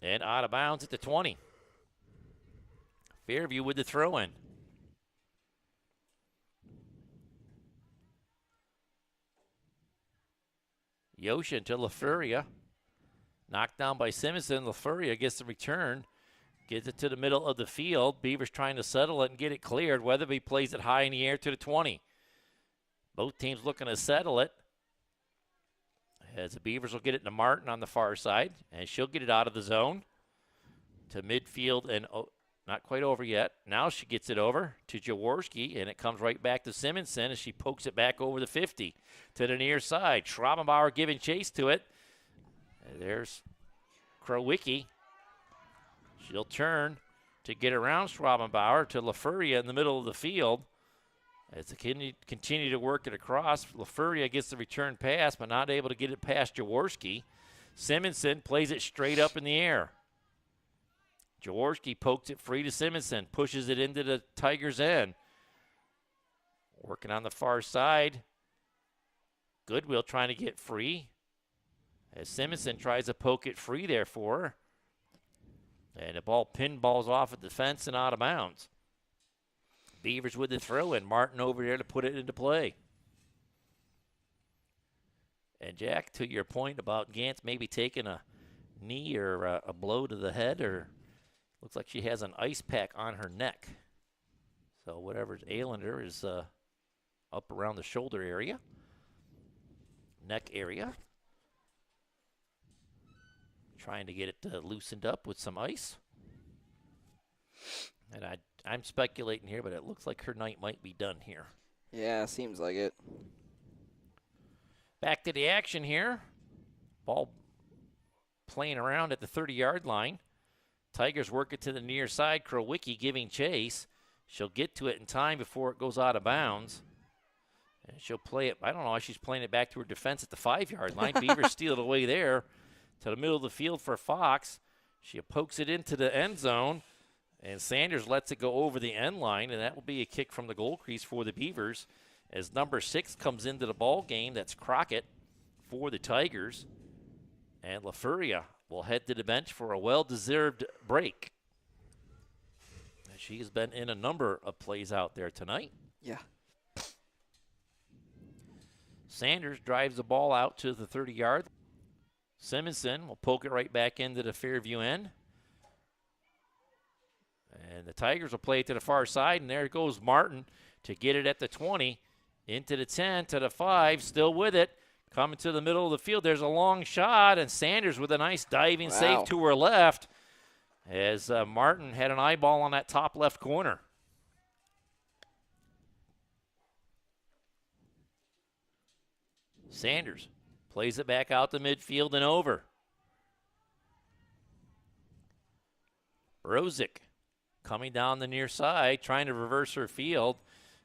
and out of bounds at the 20. Fairview with the throw in. Yoshin to LaFuria. Knocked down by Simonson. LaFuria gets the return. Gets it to the middle of the field. Beavers trying to settle it and get it cleared. Weatherby plays it high in the air to the 20. Both teams looking to settle it. As the Beavers will get it to Martin on the far side. And she'll get it out of the zone to midfield and not quite over yet. Now she gets it over to Jaworski, and it comes right back to Simonson as she pokes it back over the 50 to the near side. Schrabenbauer giving chase to it. And there's Krowicki. She'll turn to get around Schrabenbauer to LaFuria in the middle of the field. As they continue to work it across, LaFuria gets the return pass, but not able to get it past Jaworski. Simonson plays it straight up in the air. Jaworski pokes it free to Simonson, pushes it into the Tigers' end. Working on the far side. Goodwill trying to get free. As Simonson tries to poke it free there for her. And the ball pinballs off at the fence and out of bounds. Beavers with the throw, and Martin over there to put it into play. And Jack, to your point about Gantz maybe taking a knee or a blow to the head, or looks like she has an ice pack on her neck. So whatever's ailing her is up around the shoulder area, neck area. Trying to get it loosened up with some ice. And I'm speculating here, but it looks like her night might be done here. Yeah, seems like it. Back to the action here. Ball playing around at the 30-yard line. Tigers work it to the near side. Krowicki giving chase. She'll get to it in time before it goes out of bounds. And she'll play it. I don't know why she's playing it back to her defense at the 5-yard line. Beavers steal it away there to the middle of the field for Fox. She pokes it into the end zone, and Sanders lets it go over the end line, and that will be a kick from the goal crease for the Beavers as number 6 comes into the ball game. That's Crockett for the Tigers, and LaFuria will head to the bench for a well-deserved break. She has been in a number of plays out there tonight. Yeah. Sanders drives the ball out to the 30-yard. Simonson will poke it right back into the Fairview end. And the Tigers will play it to the far side, and there goes Martin to get it at the 20, into the 10, to the 5, still with it. Coming to the middle of the field, there's a long shot, and Sanders with a nice diving save to her left as Martin had an eyeball on that top left corner. Sanders plays it back out to midfield and over. Brozick coming down the near side, trying to reverse her field,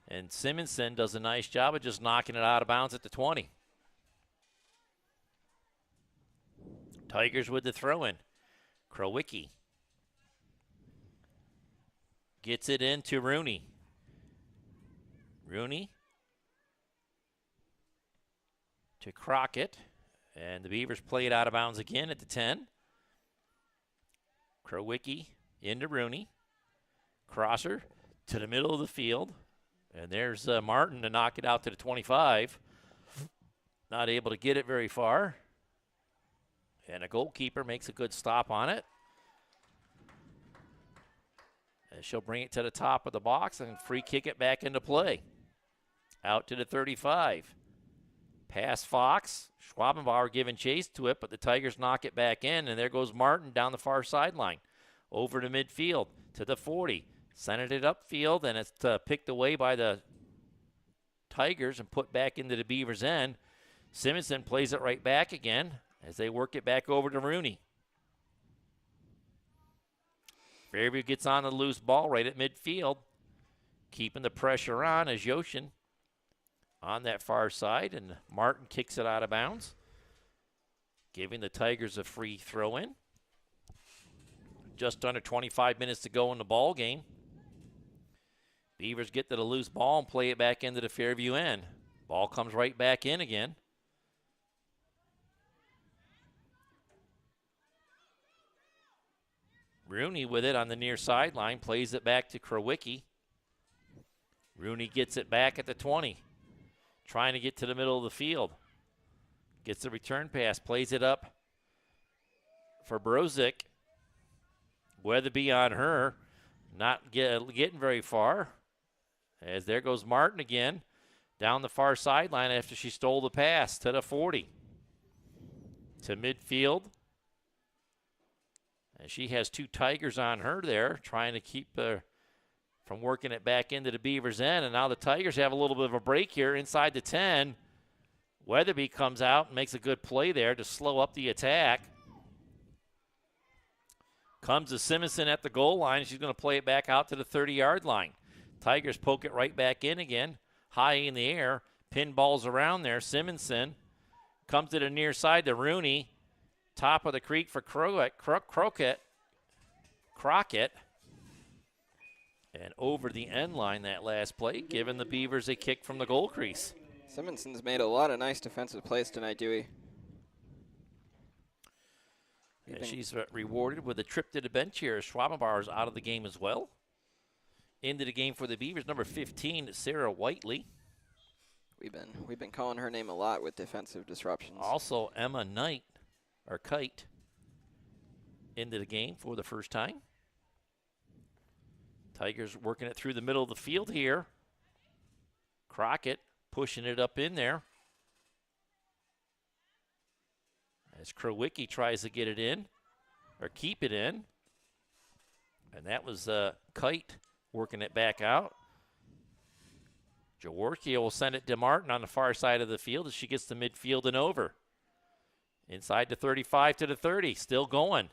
and Simonson does a nice job of just knocking it out of bounds at the 20. Tigers with the throw-in. Krowicki gets it into Rooney. Rooney to Crockett, and the Beavers play it out of bounds again at the 10. Krowicki into Rooney. Crosser to the middle of the field, and there's Martin to knock it out to the 25. Not able to get it very far, and a goalkeeper makes a good stop on it. And she'll bring it to the top of the box and free kick it back into play. Out to the 35. Pass Fox. Schwabenbauer giving chase to it, but the Tigers knock it back in, and there goes Martin down the far sideline. Over to midfield to the 40. Centered it upfield, and it's picked away by the Tigers and put back into the Beavers' end. Simonson plays it right back again as they work it back over to Rooney. Fairview gets on the loose ball right at midfield, keeping the pressure on as Yoshin on that far side, and Martin kicks it out of bounds, giving the Tigers a free throw-in. Just under 25 minutes to go in the ball game. Beavers get to the loose ball and play it back into the Fairview end. Ball comes right back in again. Rooney with it on the near sideline, plays it back to Krowicki. Rooney gets it back at the 20, trying to get to the middle of the field. Gets the return pass, plays it up for Brozick. Weatherby on her, not getting very far. As there goes Martin again, down the far sideline after she stole the pass to the 40. To midfield. And she has two Tigers on her there, trying to keep from working it back into the Beavers' end. And now the Tigers have a little bit of a break here inside the 10. Weatherby comes out and makes a good play there to slow up the attack. Comes to Simonson at the goal line. She's going to play it back out to the 30-yard line. Tigers poke it right back in again, high in the air. Pinballs around there. Simonson comes to the near side to Rooney. Top of the creek for Crockett. And over the end line that last play, giving the Beavers a kick from the goal crease. Simonson's made a lot of nice defensive plays tonight, Dewey. And she's rewarded with a trip to the bench here. Schwabenbauer's out of the game as well. Into the game for the Beavers, number 15, Sarah Whiteley. We've been calling her name a lot with defensive disruptions. Also, Emma Kite, into the game for the first time. Tigers working it through the middle of the field here. Crockett pushing it up in there. As Krowicki tries to get it in, or keep it in. And that was Kite working it back out. Jaworski will send it to Martin on the far side of the field as she gets to midfield and over. Inside the 35 to the 30, still going.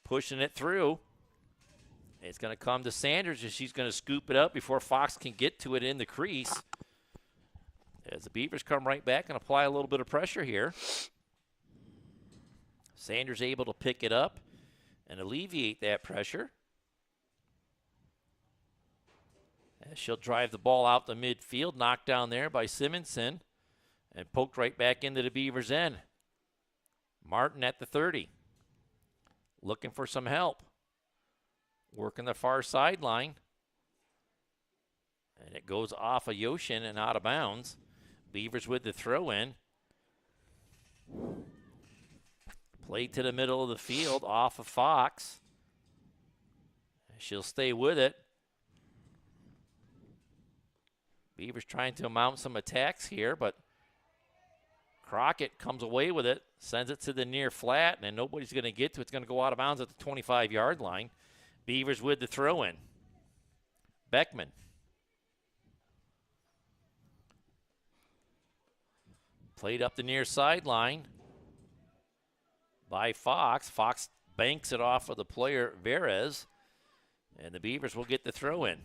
Pushing it through. It's going to come to Sanders, and she's going to scoop it up before Fox can get to it in the crease. As the Beavers come right back and apply a little bit of pressure here. Sanders able to pick it up and alleviate that pressure. As she'll drive the ball out the midfield, knocked down there by Simonson, and poked right back into the Beavers' end. Martin at the 30. Looking for some help. Working the far sideline. And it goes off of Yoshin and out of bounds. Beavers with the throw in. Played to the middle of the field off of Fox. She'll stay with it. Beavers trying to mount some attacks here, but Crockett comes away with it, sends it to the near flat, and nobody's going to get to it. It's going to go out of bounds at the 25-yard line. Beavers with the throw-in. Beckman. Played up the near sideline by Fox. Fox banks it off of the player, Verez, and the Beavers will get the throw-in.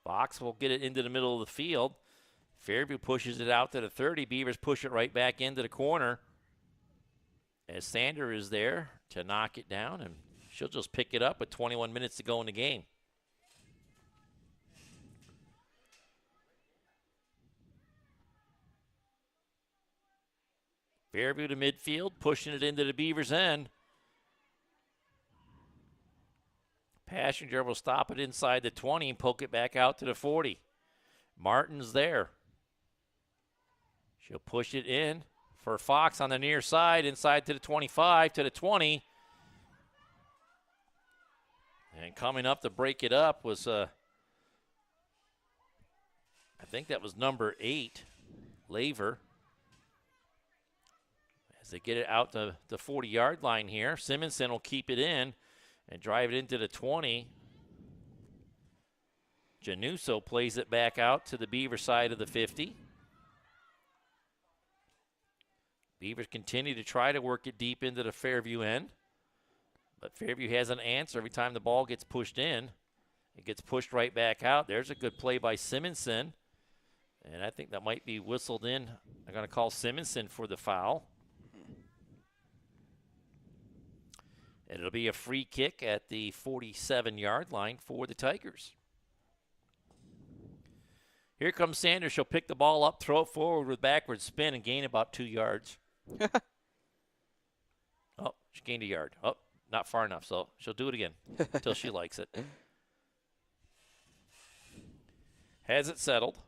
Fox will get it into the middle of the field. Fairview pushes it out to the 30. Beavers push it right back into the corner. As Sander is there to knock it down, and she'll just pick it up with 21 minutes to go in the game. Fairview to midfield, pushing it into the Beavers' end. Passenger will stop it inside the 20 and poke it back out to the 40. Martin's there. She'll push it in for Fox on the near side, inside to the 25, to the 20. And coming up to break it up was, I think that was number 8, Laver. As they get it out to the 40-yard line here, Simonson will keep it in and drive it into the 20. Januso plays it back out to the Beaver side of the 50. Beavers continue to try to work it deep into the Fairview end. But Fairview has an answer every time the ball gets pushed in. It gets pushed right back out. There's a good play by Simonson. And I think that might be whistled in. I'm going to call Simonson for the foul. And it'll be a free kick at the 47-yard line for the Tigers. Here comes Sanders. She'll pick the ball up, throw it forward with backward spin, and gain about 2 yards. Oh, she gained a yard. Oh, not far enough, so she'll do it again until she likes it. Has it settled.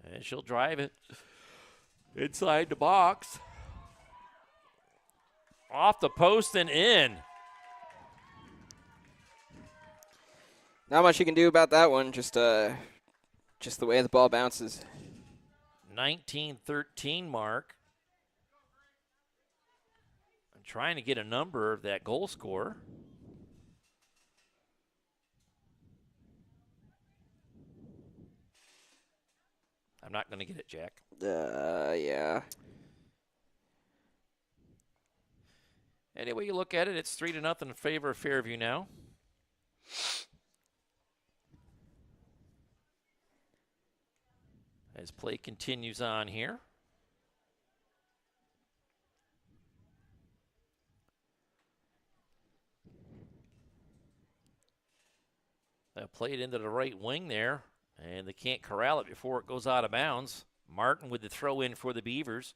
And she'll drive it inside the box. Off the post and in. Not much you can do about that one, just the way the ball bounces. 19-13 mark. I'm trying to get a number of that goal scorer. I'm not going to get it, Jack. Yeah. Anyway, you look at it, it's 3-0 in favor of Fairview now. As play continues on here. Played into the right wing there. And they can't corral it before it goes out of bounds. Martin with the throw in for the Beavers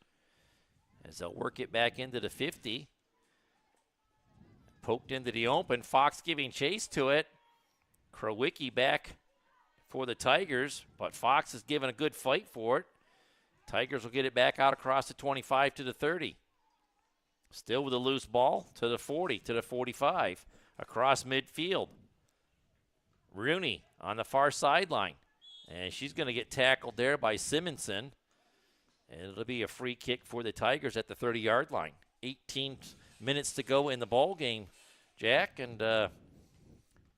as they'll work it back into the 50. Poked into the open. Fox giving chase to it. Krowicki back for the Tigers, but Fox is giving a good fight for it. Tigers will get it back out across the 25 to the 30. Still with a loose ball to the 40, to the 45. Across midfield. Rooney on the far sideline. And she's going to get tackled there by Simonson. And it'll be a free kick for the Tigers at the 30-yard line. 18 minutes to go in the ball game, Jack. And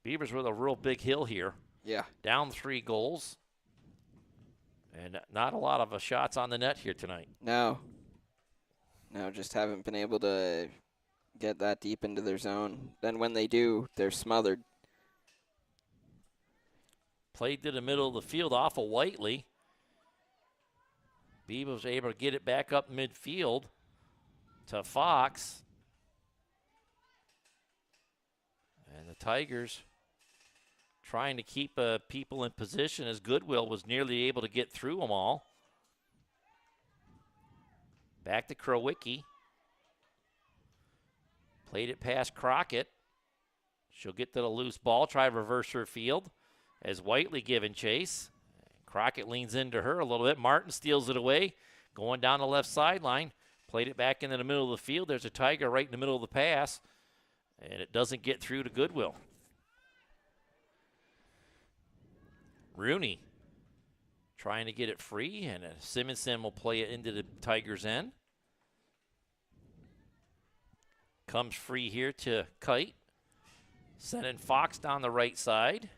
Beavers with a real big hill here. Yeah. Down 3 goals. And not a lot of shots on the net here tonight. No, just haven't been able to get that deep into their zone. Then when they do, they're smothered. Played to the middle of the field off of Whiteley. Beavers was able to get it back up midfield to Fox. And the Tigers trying to keep people in position as Goodwill was nearly able to get through them all. Back to Krowicki. Played it past Crockett. She'll get to the loose ball, try to reverse her field as Whiteley giving chase. Crockett leans into her a little bit. Martin steals it away, going down the left sideline. Played it back into the middle of the field. There's a Tiger right in the middle of the pass, and it doesn't get through to Goodwill. Rooney trying to get it free, and Simonson will play it into the Tigers' end. Comes free here to Kite. Sending Fox down the right side.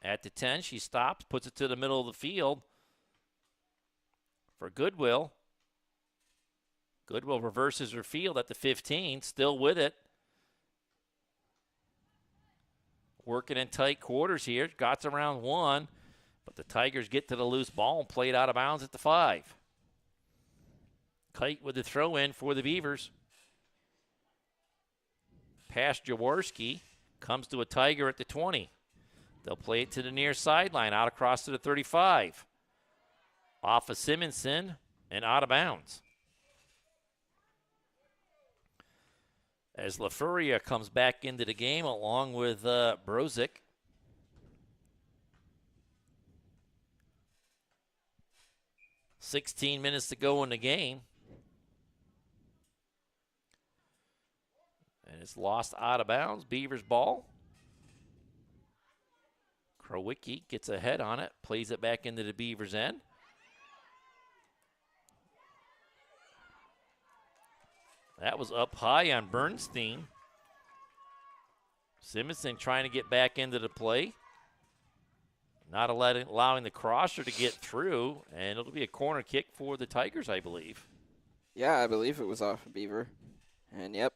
At the 10, she stops, puts it to the middle of the field for Goodwill. Goodwill reverses her field at the 15, still with it. Working in tight quarters here. Got around 1, but the Tigers get to the loose ball and play it out of bounds at the 5. Kite with the throw in for the Beavers. Past Jaworski, comes to a Tiger at the 20. They'll play it to the near sideline, out across to the 35. Off of Simonson and out of bounds. As LaFuria comes back into the game along with Brozick. $16 minutes to go in the game. And it's lost out of bounds. Beavers ball. Krowicki gets a head on it, plays it back into the Beavers' end. That was up high on Bernstein. Simonson trying to get back into the play. Not allowing the crosser to get through, and it'll be a corner kick for the Tigers, I believe. Yeah, I believe it was off of Beaver. And, yep.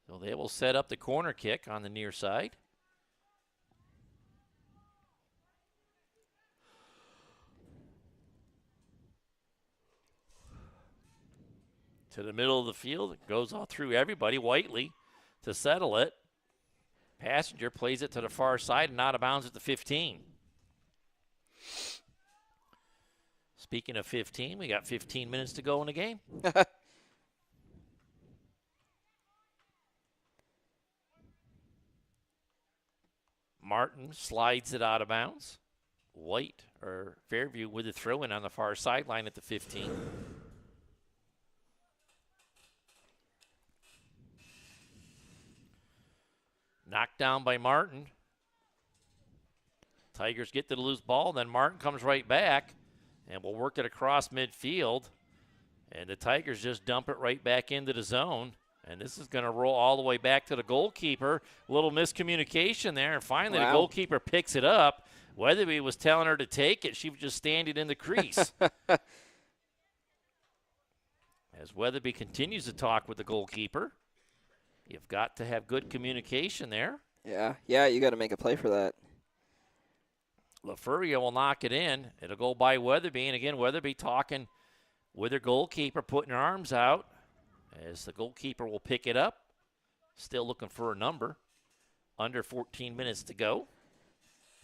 So they will set up the corner kick on the near side. To the middle of the field. It goes all through everybody. Whiteley to settle it. Passenger plays it to the far side and out of bounds at the 15. Speaking of 15, we got 15 minutes to go in the game. Martin slides it out of bounds. Fairview with the throw in on the far sideline at the 15. Knocked down by Martin. Tigers get to the loose ball, then Martin comes right back and will work it across midfield. And the Tigers just dump it right back into the zone. And this is going to roll all the way back to the goalkeeper. A little miscommunication there. And finally, the goalkeeper picks it up. Weatherby was telling her to take it. She was just standing in the crease. As Weatherby continues to talk with the goalkeeper. You've got to have good communication there. Yeah, you got to make a play for that. LaFuria will knock it in. It'll go by Weatherby. And again, Weatherby talking with her goalkeeper, putting her arms out. As the goalkeeper will pick it up. Still looking for a number. Under 14 minutes to go.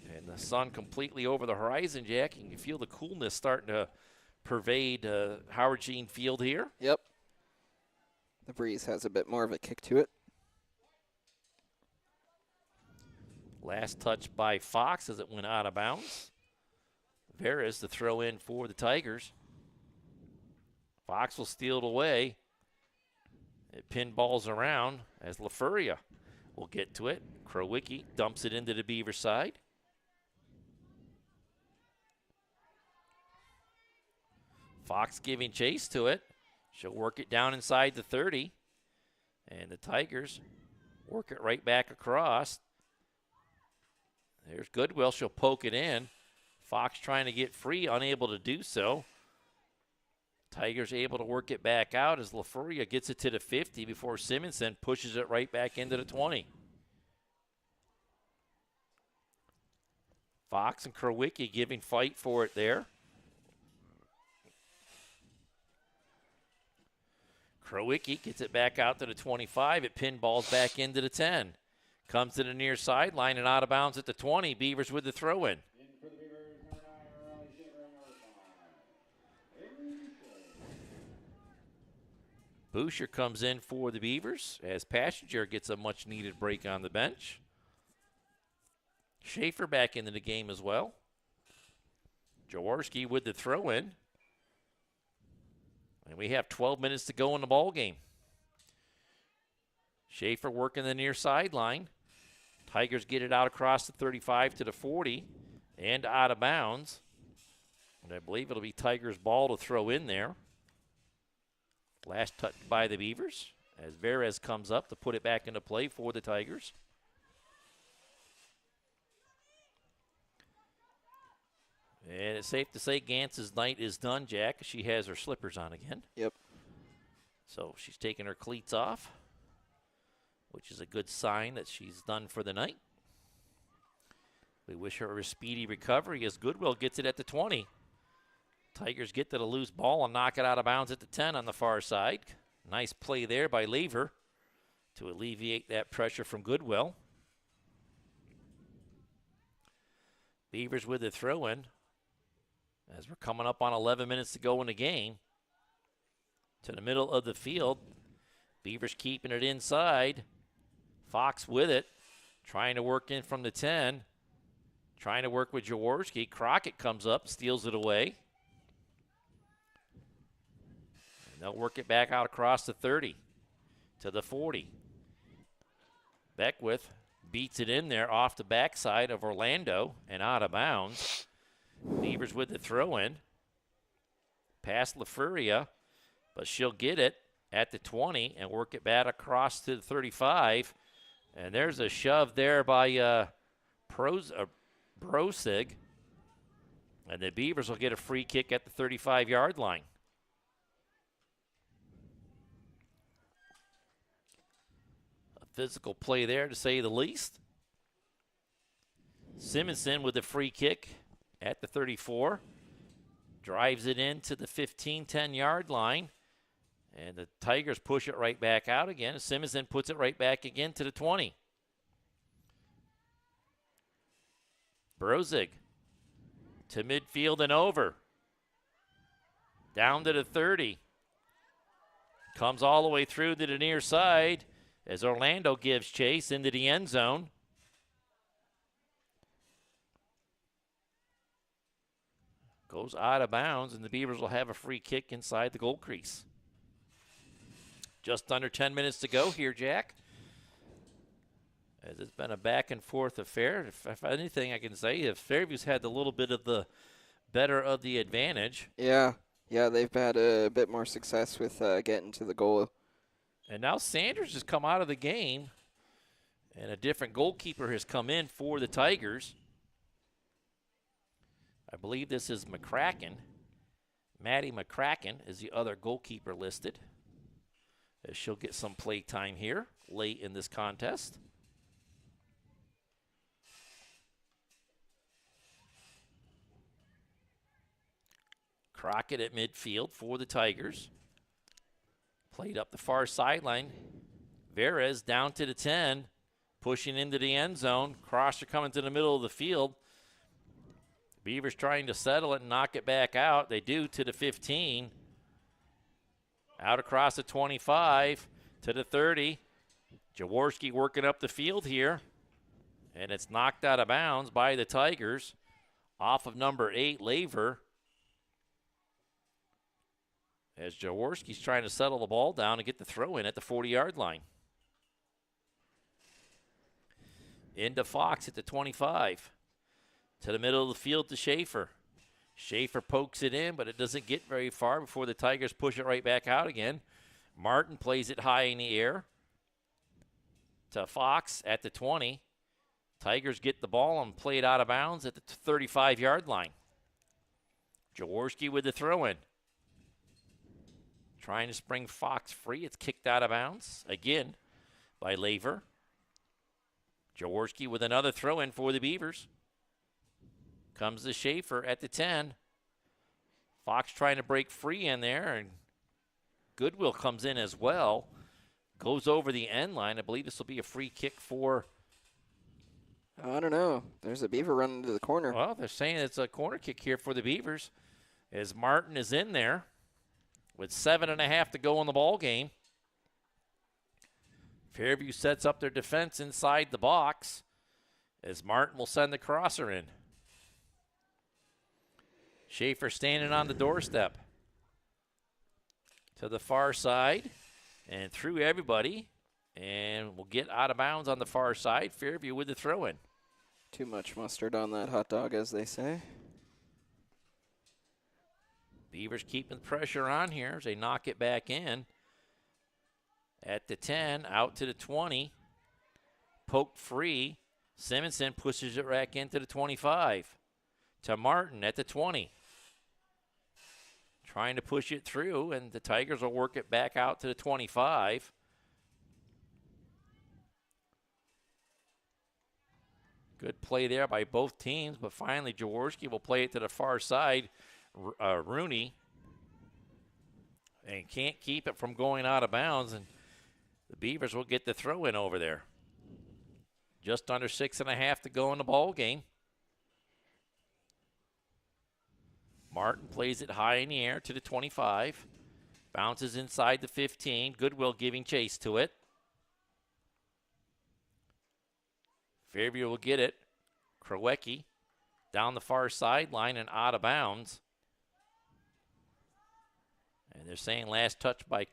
And the sun completely over the horizon, Jack. You can feel the coolness starting to pervade Howard Gene Field here. Yep. The breeze has a bit more of a kick to it. Last touch by Fox as it went out of bounds. Veras the throw in for the Tigers. Fox will steal it away. It pinballs around as LaFuria will get to it. Krowicki dumps it into the Beaver side. Fox giving chase to it. She'll work it down inside the 30. And the Tigers work it right back across. There's Goodwill. She'll poke it in. Fox trying to get free, unable to do so. Tigers able to work it back out as LaFuria gets it to the 50 before Simonson pushes it right back into the 20. Fox and Krowicki giving fight for it there. Krowicki gets it back out to the 25. It pinballs back into the 10. Comes to the near sideline and out of bounds at the 20. Beavers with the throw-in. Boucher comes in for the Beavers as Passenger gets a much-needed break on the bench. Schaefer back into the game as well. Jaworski with the throw-in. And we have 12 minutes to go in the ball game. Schaefer working the near sideline. Tigers get it out across the 35 to the 40 and out of bounds. And I believe it'll be Tigers' ball to throw in there. Last touch by the Beavers as Veras comes up to put it back into play for the Tigers. And it's safe to say Gantz's night is done, Jack. She has her slippers on again. Yep. So she's taking her cleats off, which is a good sign that she's done for the night. We wish her a speedy recovery as Goodwill gets it at the 20. Tigers get to the loose ball and knock it out of bounds at the 10 on the far side. Nice play there by Lever to alleviate that pressure from Goodwill. Beavers with the throw-in as we're coming up on 11 minutes to go in the game. To the middle of the field. Beavers keeping it inside. Fox with it, trying to work in from the 10. Trying to work with Jaworski. Crockett comes up, steals it away. And they'll work it back out across the 30 to the 40. Beckwith beats it in there off the backside of Orlando and out of bounds. Beavers with the throw-in. Past LaFuria, but she'll get it at the 20 and work it back across to the 35. And there's a shove there by Brosig. And the Beavers will get a free kick at the 35-yard line. A physical play there, to say the least. Simonson with the free kick at the 34. Drives it into the 15, 10-yard line. And the Tigers push it right back out again. Simonson puts it right back again to the 20. Brozig to midfield and over. Down to the 30. Comes all the way through to the near side as Orlando gives chase into the end zone. Goes out of bounds, and the Beavers will have a free kick inside the goal crease. Just under 10 minutes to go here, Jack. As it's been a back-and-forth affair. If anything, I can say if Fairview's had a little bit of the better of the advantage. Yeah, they've had a bit more success with getting to the goal. And now Sanders has come out of the game, and a different goalkeeper has come in for the Tigers. I believe this is McCracken. Maddie McCracken is the other goalkeeper listed. As she'll get some play time here late in this contest. Crockett at midfield for the Tigers. Played up the far sideline. Veras down to the 10. pushing into the end zone. Crosser coming to the middle of the field. Beavers trying to settle it and knock it back out. They do to the 15. Out across the 25 to the 30. Jaworski working up the field here. And it's knocked out of bounds by the Tigers off of number 8, Laver. As Jaworski's trying to settle the ball down and get the throw in at the 40-yard line. Into Fox at the 25. To the middle of the field to Schaefer. Schaefer pokes it in, but it doesn't get very far before the Tigers push it right back out again. Martin plays it high in the air to Fox at the 20. Tigers get the ball and play it out of bounds at the 35-yard line. Jaworski with the throw-in. Trying to spring Fox free. It's kicked out of bounds again by Laver. Jaworski with another throw-in for the Beavers. Comes to Schaefer at the 10. Fox trying to break free in there, and Goodwill comes in as well. Goes over the end line. I believe this will be a free kick for... I don't know. There's a Beaver running to the corner. Well, they're saying it's a corner kick here for the Beavers as Martin is in there with 7.5 to go in the ball game. Fairview sets up their defense inside the box as Martin will send the crosser in. Schaefer standing on the doorstep to the far side and through everybody, and will get out of bounds on the far side. Fairview with the throw-in. Too much mustard on that hot dog, as they say. Beavers keeping the pressure on here as they knock it back in. At the 10, out to the 20. Poked free. Simonson pushes it back into the 25. To Martin at the 20. Trying to push it through, and the Tigers will work it back out to the 25. Good play there by both teams, but finally Jaworski will play it to the far side. Rooney, and can't keep it from going out of bounds, and the Beavers will get the throw in over there. Just under 6.5 to go in the ball game. Martin plays it high in the air to the 25. Bounces inside the 15. Goodwill giving chase to it. Fairview will get it. Krowecki down the far sideline and out of bounds. And they're saying last touch by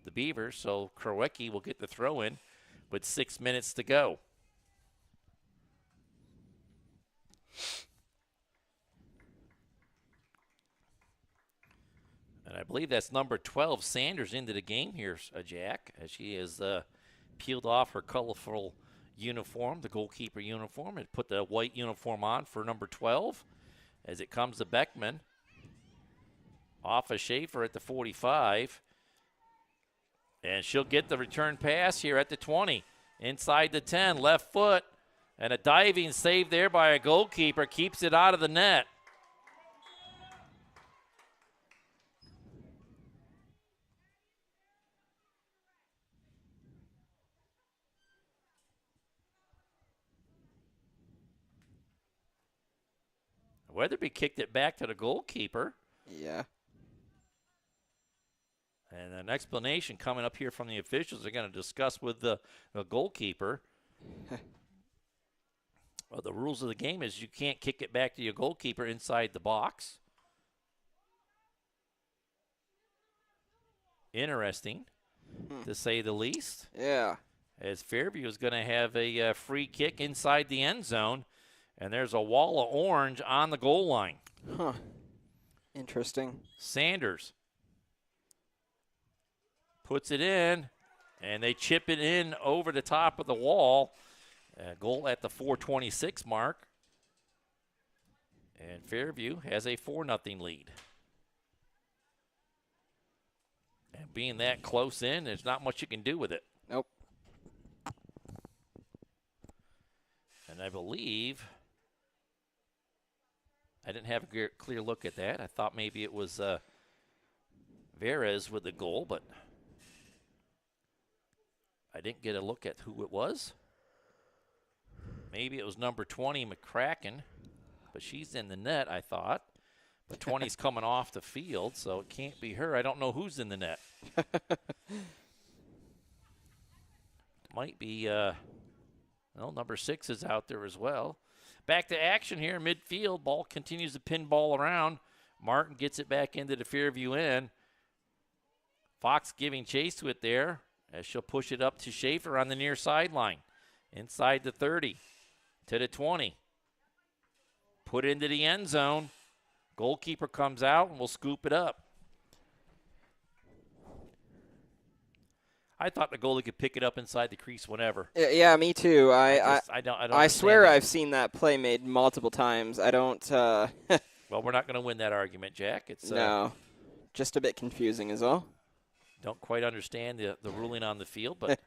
the Beavers, so Krowecki will get the throw in with 6 minutes to go. And I believe that's number 12, Sanders, into the game here, Jack, as she has peeled off her colorful uniform, the goalkeeper uniform, and put the white uniform on for number 12 as it comes to Beckman. Off of Schaefer at the 45. And she'll get the return pass here at the 20. Inside the 10, left foot. And a diving save there by a goalkeeper keeps it out of the net. Weatherby kicked it back to the goalkeeper. Yeah. And an explanation coming up here from the officials they're going to discuss with the goalkeeper. Well, the rules of the game is you can't kick it back to your goalkeeper inside the box. Interesting, to say the least. Yeah. As Fairview is going to have a free kick inside the end zone, and there's a wall of orange on the goal line. Huh. Interesting. Sanders puts it in, and they chip it in over the top of the wall. Goal at the 4:26 mark. And Fairview has a 4-0 lead. And being that close in, there's not much you can do with it. Nope. And I believe, I didn't have a clear look at that. I thought maybe it was Verez with the goal, but I didn't get a look at who it was. Maybe it was number 20, McCracken, but she's in the net, I thought. But 20's coming off the field, so it can't be her. I don't know who's in the net. Might be, number 6 is out there as well. Back to action here, midfield. Ball continues to pinball around. Martin gets it back into the Fairview end. Fox giving chase to it there as she'll push it up to Schaefer on the near sideline. Inside the 30 to the 20. Put into the end zone. Goalkeeper comes out and will scoop it up. I thought the goalie could pick it up inside the crease whenever. Yeah, me too. I swear that. I've seen that play made multiple times. I don't. Well, we're not going to win that argument, Jack. It's no, just a bit confusing is all. Don't quite understand the ruling on the field, but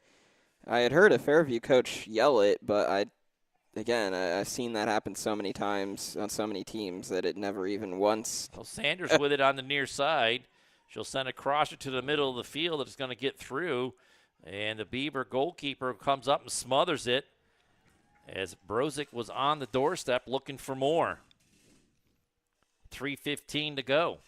I had heard a Fairview coach yell it, but I've seen that happen so many times on so many teams that it never even once. Well, Sanders with it on the near side. She'll send a crosser to the middle of the field that's going to get through, and the Beaver goalkeeper comes up and smothers it as Brozick was on the doorstep looking for more. 3:15 to go.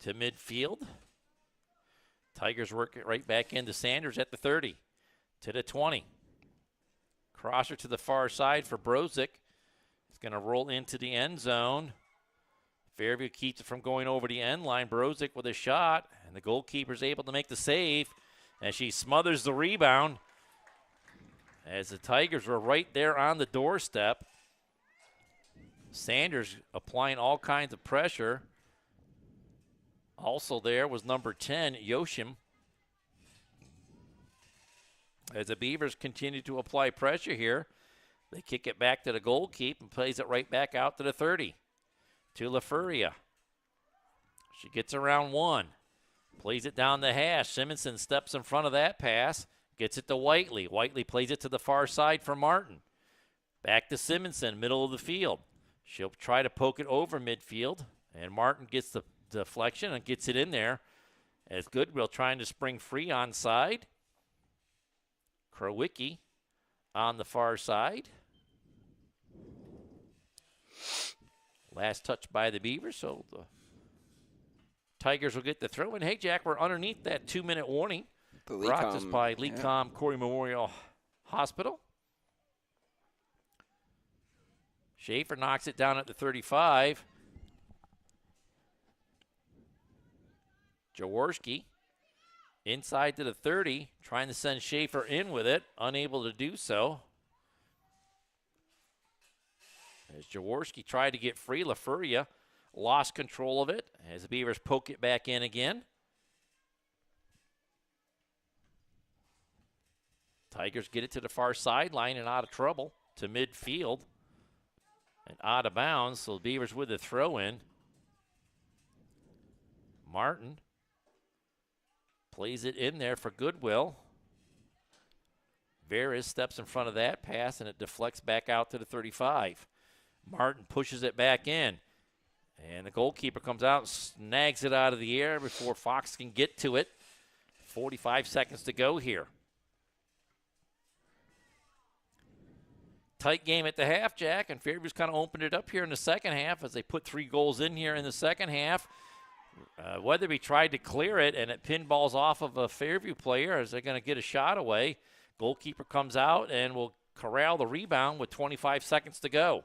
To midfield. Tigers work it right back into Sanders at the 30. To the 20. Crosser to the far side for Brozick. It's going to roll into the end zone. Fairview keeps it from going over the end line. Brozick with a shot, and the goalkeeper's able to make the save as she smothers the rebound as the Tigers were right there on the doorstep. Sanders applying all kinds of pressure. Also there was number 10, Yoshim. As the Beavers continue to apply pressure here, they kick it back to the goalkeeper and plays it right back out to the 30. To LaFuria. She gets around one. Plays it down the hash. Simonson steps in front of that pass. Gets it to Whiteley. Whiteley plays it to the far side for Martin. Back to Simonson, middle of the field. She'll try to poke it over midfield. And Martin gets the deflection and gets it in there as Goodwill trying to spring free onside. Krowicki on the far side. Last touch by the Beavers, so the Tigers will get the throw. And hey, Jack, we're underneath that 2-minute warning. Brought to us by Lecom Corry Memorial Hospital. Schaefer knocks it down at the 35. Jaworski inside to the 30, trying to send Schaefer in with it, unable to do so. As Jaworski tried to get free, LaFuria lost control of it as the Beavers poke it back in again. Tigers get it to the far sideline and out of trouble to midfield and out of bounds, so the Beavers with the throw in. Martin plays it in there for Goodwill. Veras steps in front of that pass, and it deflects back out to the 35. Martin pushes it back in, and the goalkeeper comes out and snags it out of the air before Fox can get to it. 45 seconds to go here. Tight game at the half, Jack, and Fairview's kind of opened it up here in the second half as they put 3 goals in here in the second half. Weatherby tried to clear it, and it pinballs off of a Fairview player as they're going to get a shot away. Goalkeeper comes out and will corral the rebound with 25 seconds to go.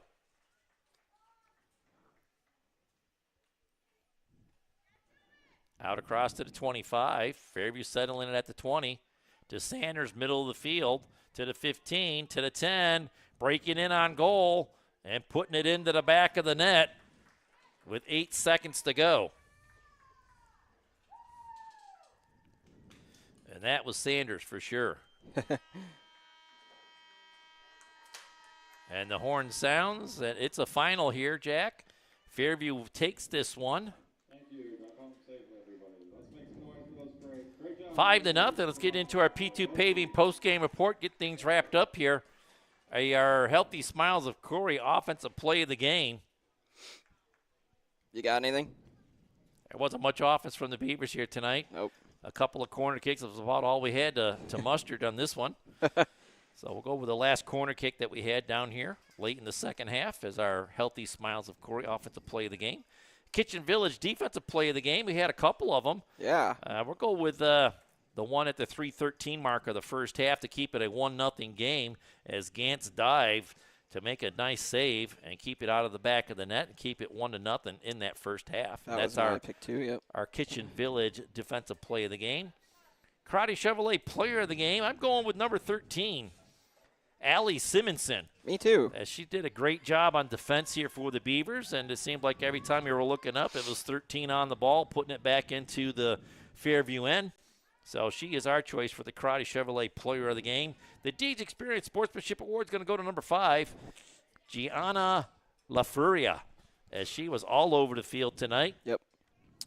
Out across to the 25. Fairview settling it at the 20. To Sanders, middle of the field. To the 15. To the 10. Breaking in on goal and putting it into the back of the net with 8 seconds to go. And that was Sanders for sure. And the horn sounds, and it's a final here, Jack. Fairview takes this one. 5-0. Let's get into our P2 Paving post-game report, get things wrapped up here. Our Healthy Smiles of Corry offensive play of the game. You got anything? There wasn't much offense from the Beavers here tonight. Nope. A couple of corner kicks was about all we had to muster on this one. So we'll go with the last corner kick that we had down here late in the second half as our Healthy Smiles of Corry offensive play of the game. Kitchen Village defensive play of the game. We had a couple of them. Yeah. We'll go with the one at the 3:13 mark of the first half to keep it a 1-0 game as Gantz dived to make a nice save and keep it out of the back of the net and keep it 1-0 in that first half. That's our pick too. Yep. Our Kitchen Village defensive play of the game. Karate Chevrolet player of the game. I'm going with number 13. Allie Simonson. Me too. As she did a great job on defense here for the Beavers, and it seemed like every time you were looking up, it was 13 on the ball, putting it back into the Fairview end. So she is our choice for the Karate Chevrolet player of the game. The Deeds Experience Sportsmanship Award is going to go to number 5, Gianna LaFuria, as she was all over the field tonight. Yep.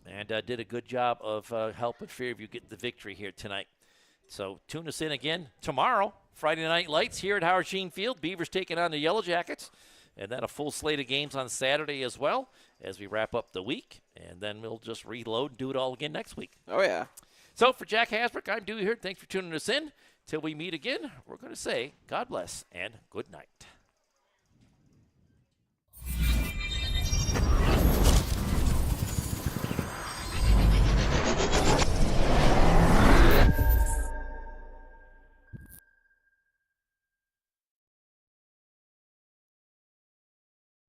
And did a good job of helping Fairview get the victory here tonight. So tune us in again tomorrow, Friday Night Lights here at Howard Sheen Field. Beavers taking on the Yellow Jackets. And then a full slate of games on Saturday as well as we wrap up the week. And then we'll just reload and do it all again next week. Oh, yeah. So for Jack Hasbrook, I'm Dewey here. Thanks for tuning us in. Till we meet again, we're going to say God bless and good night.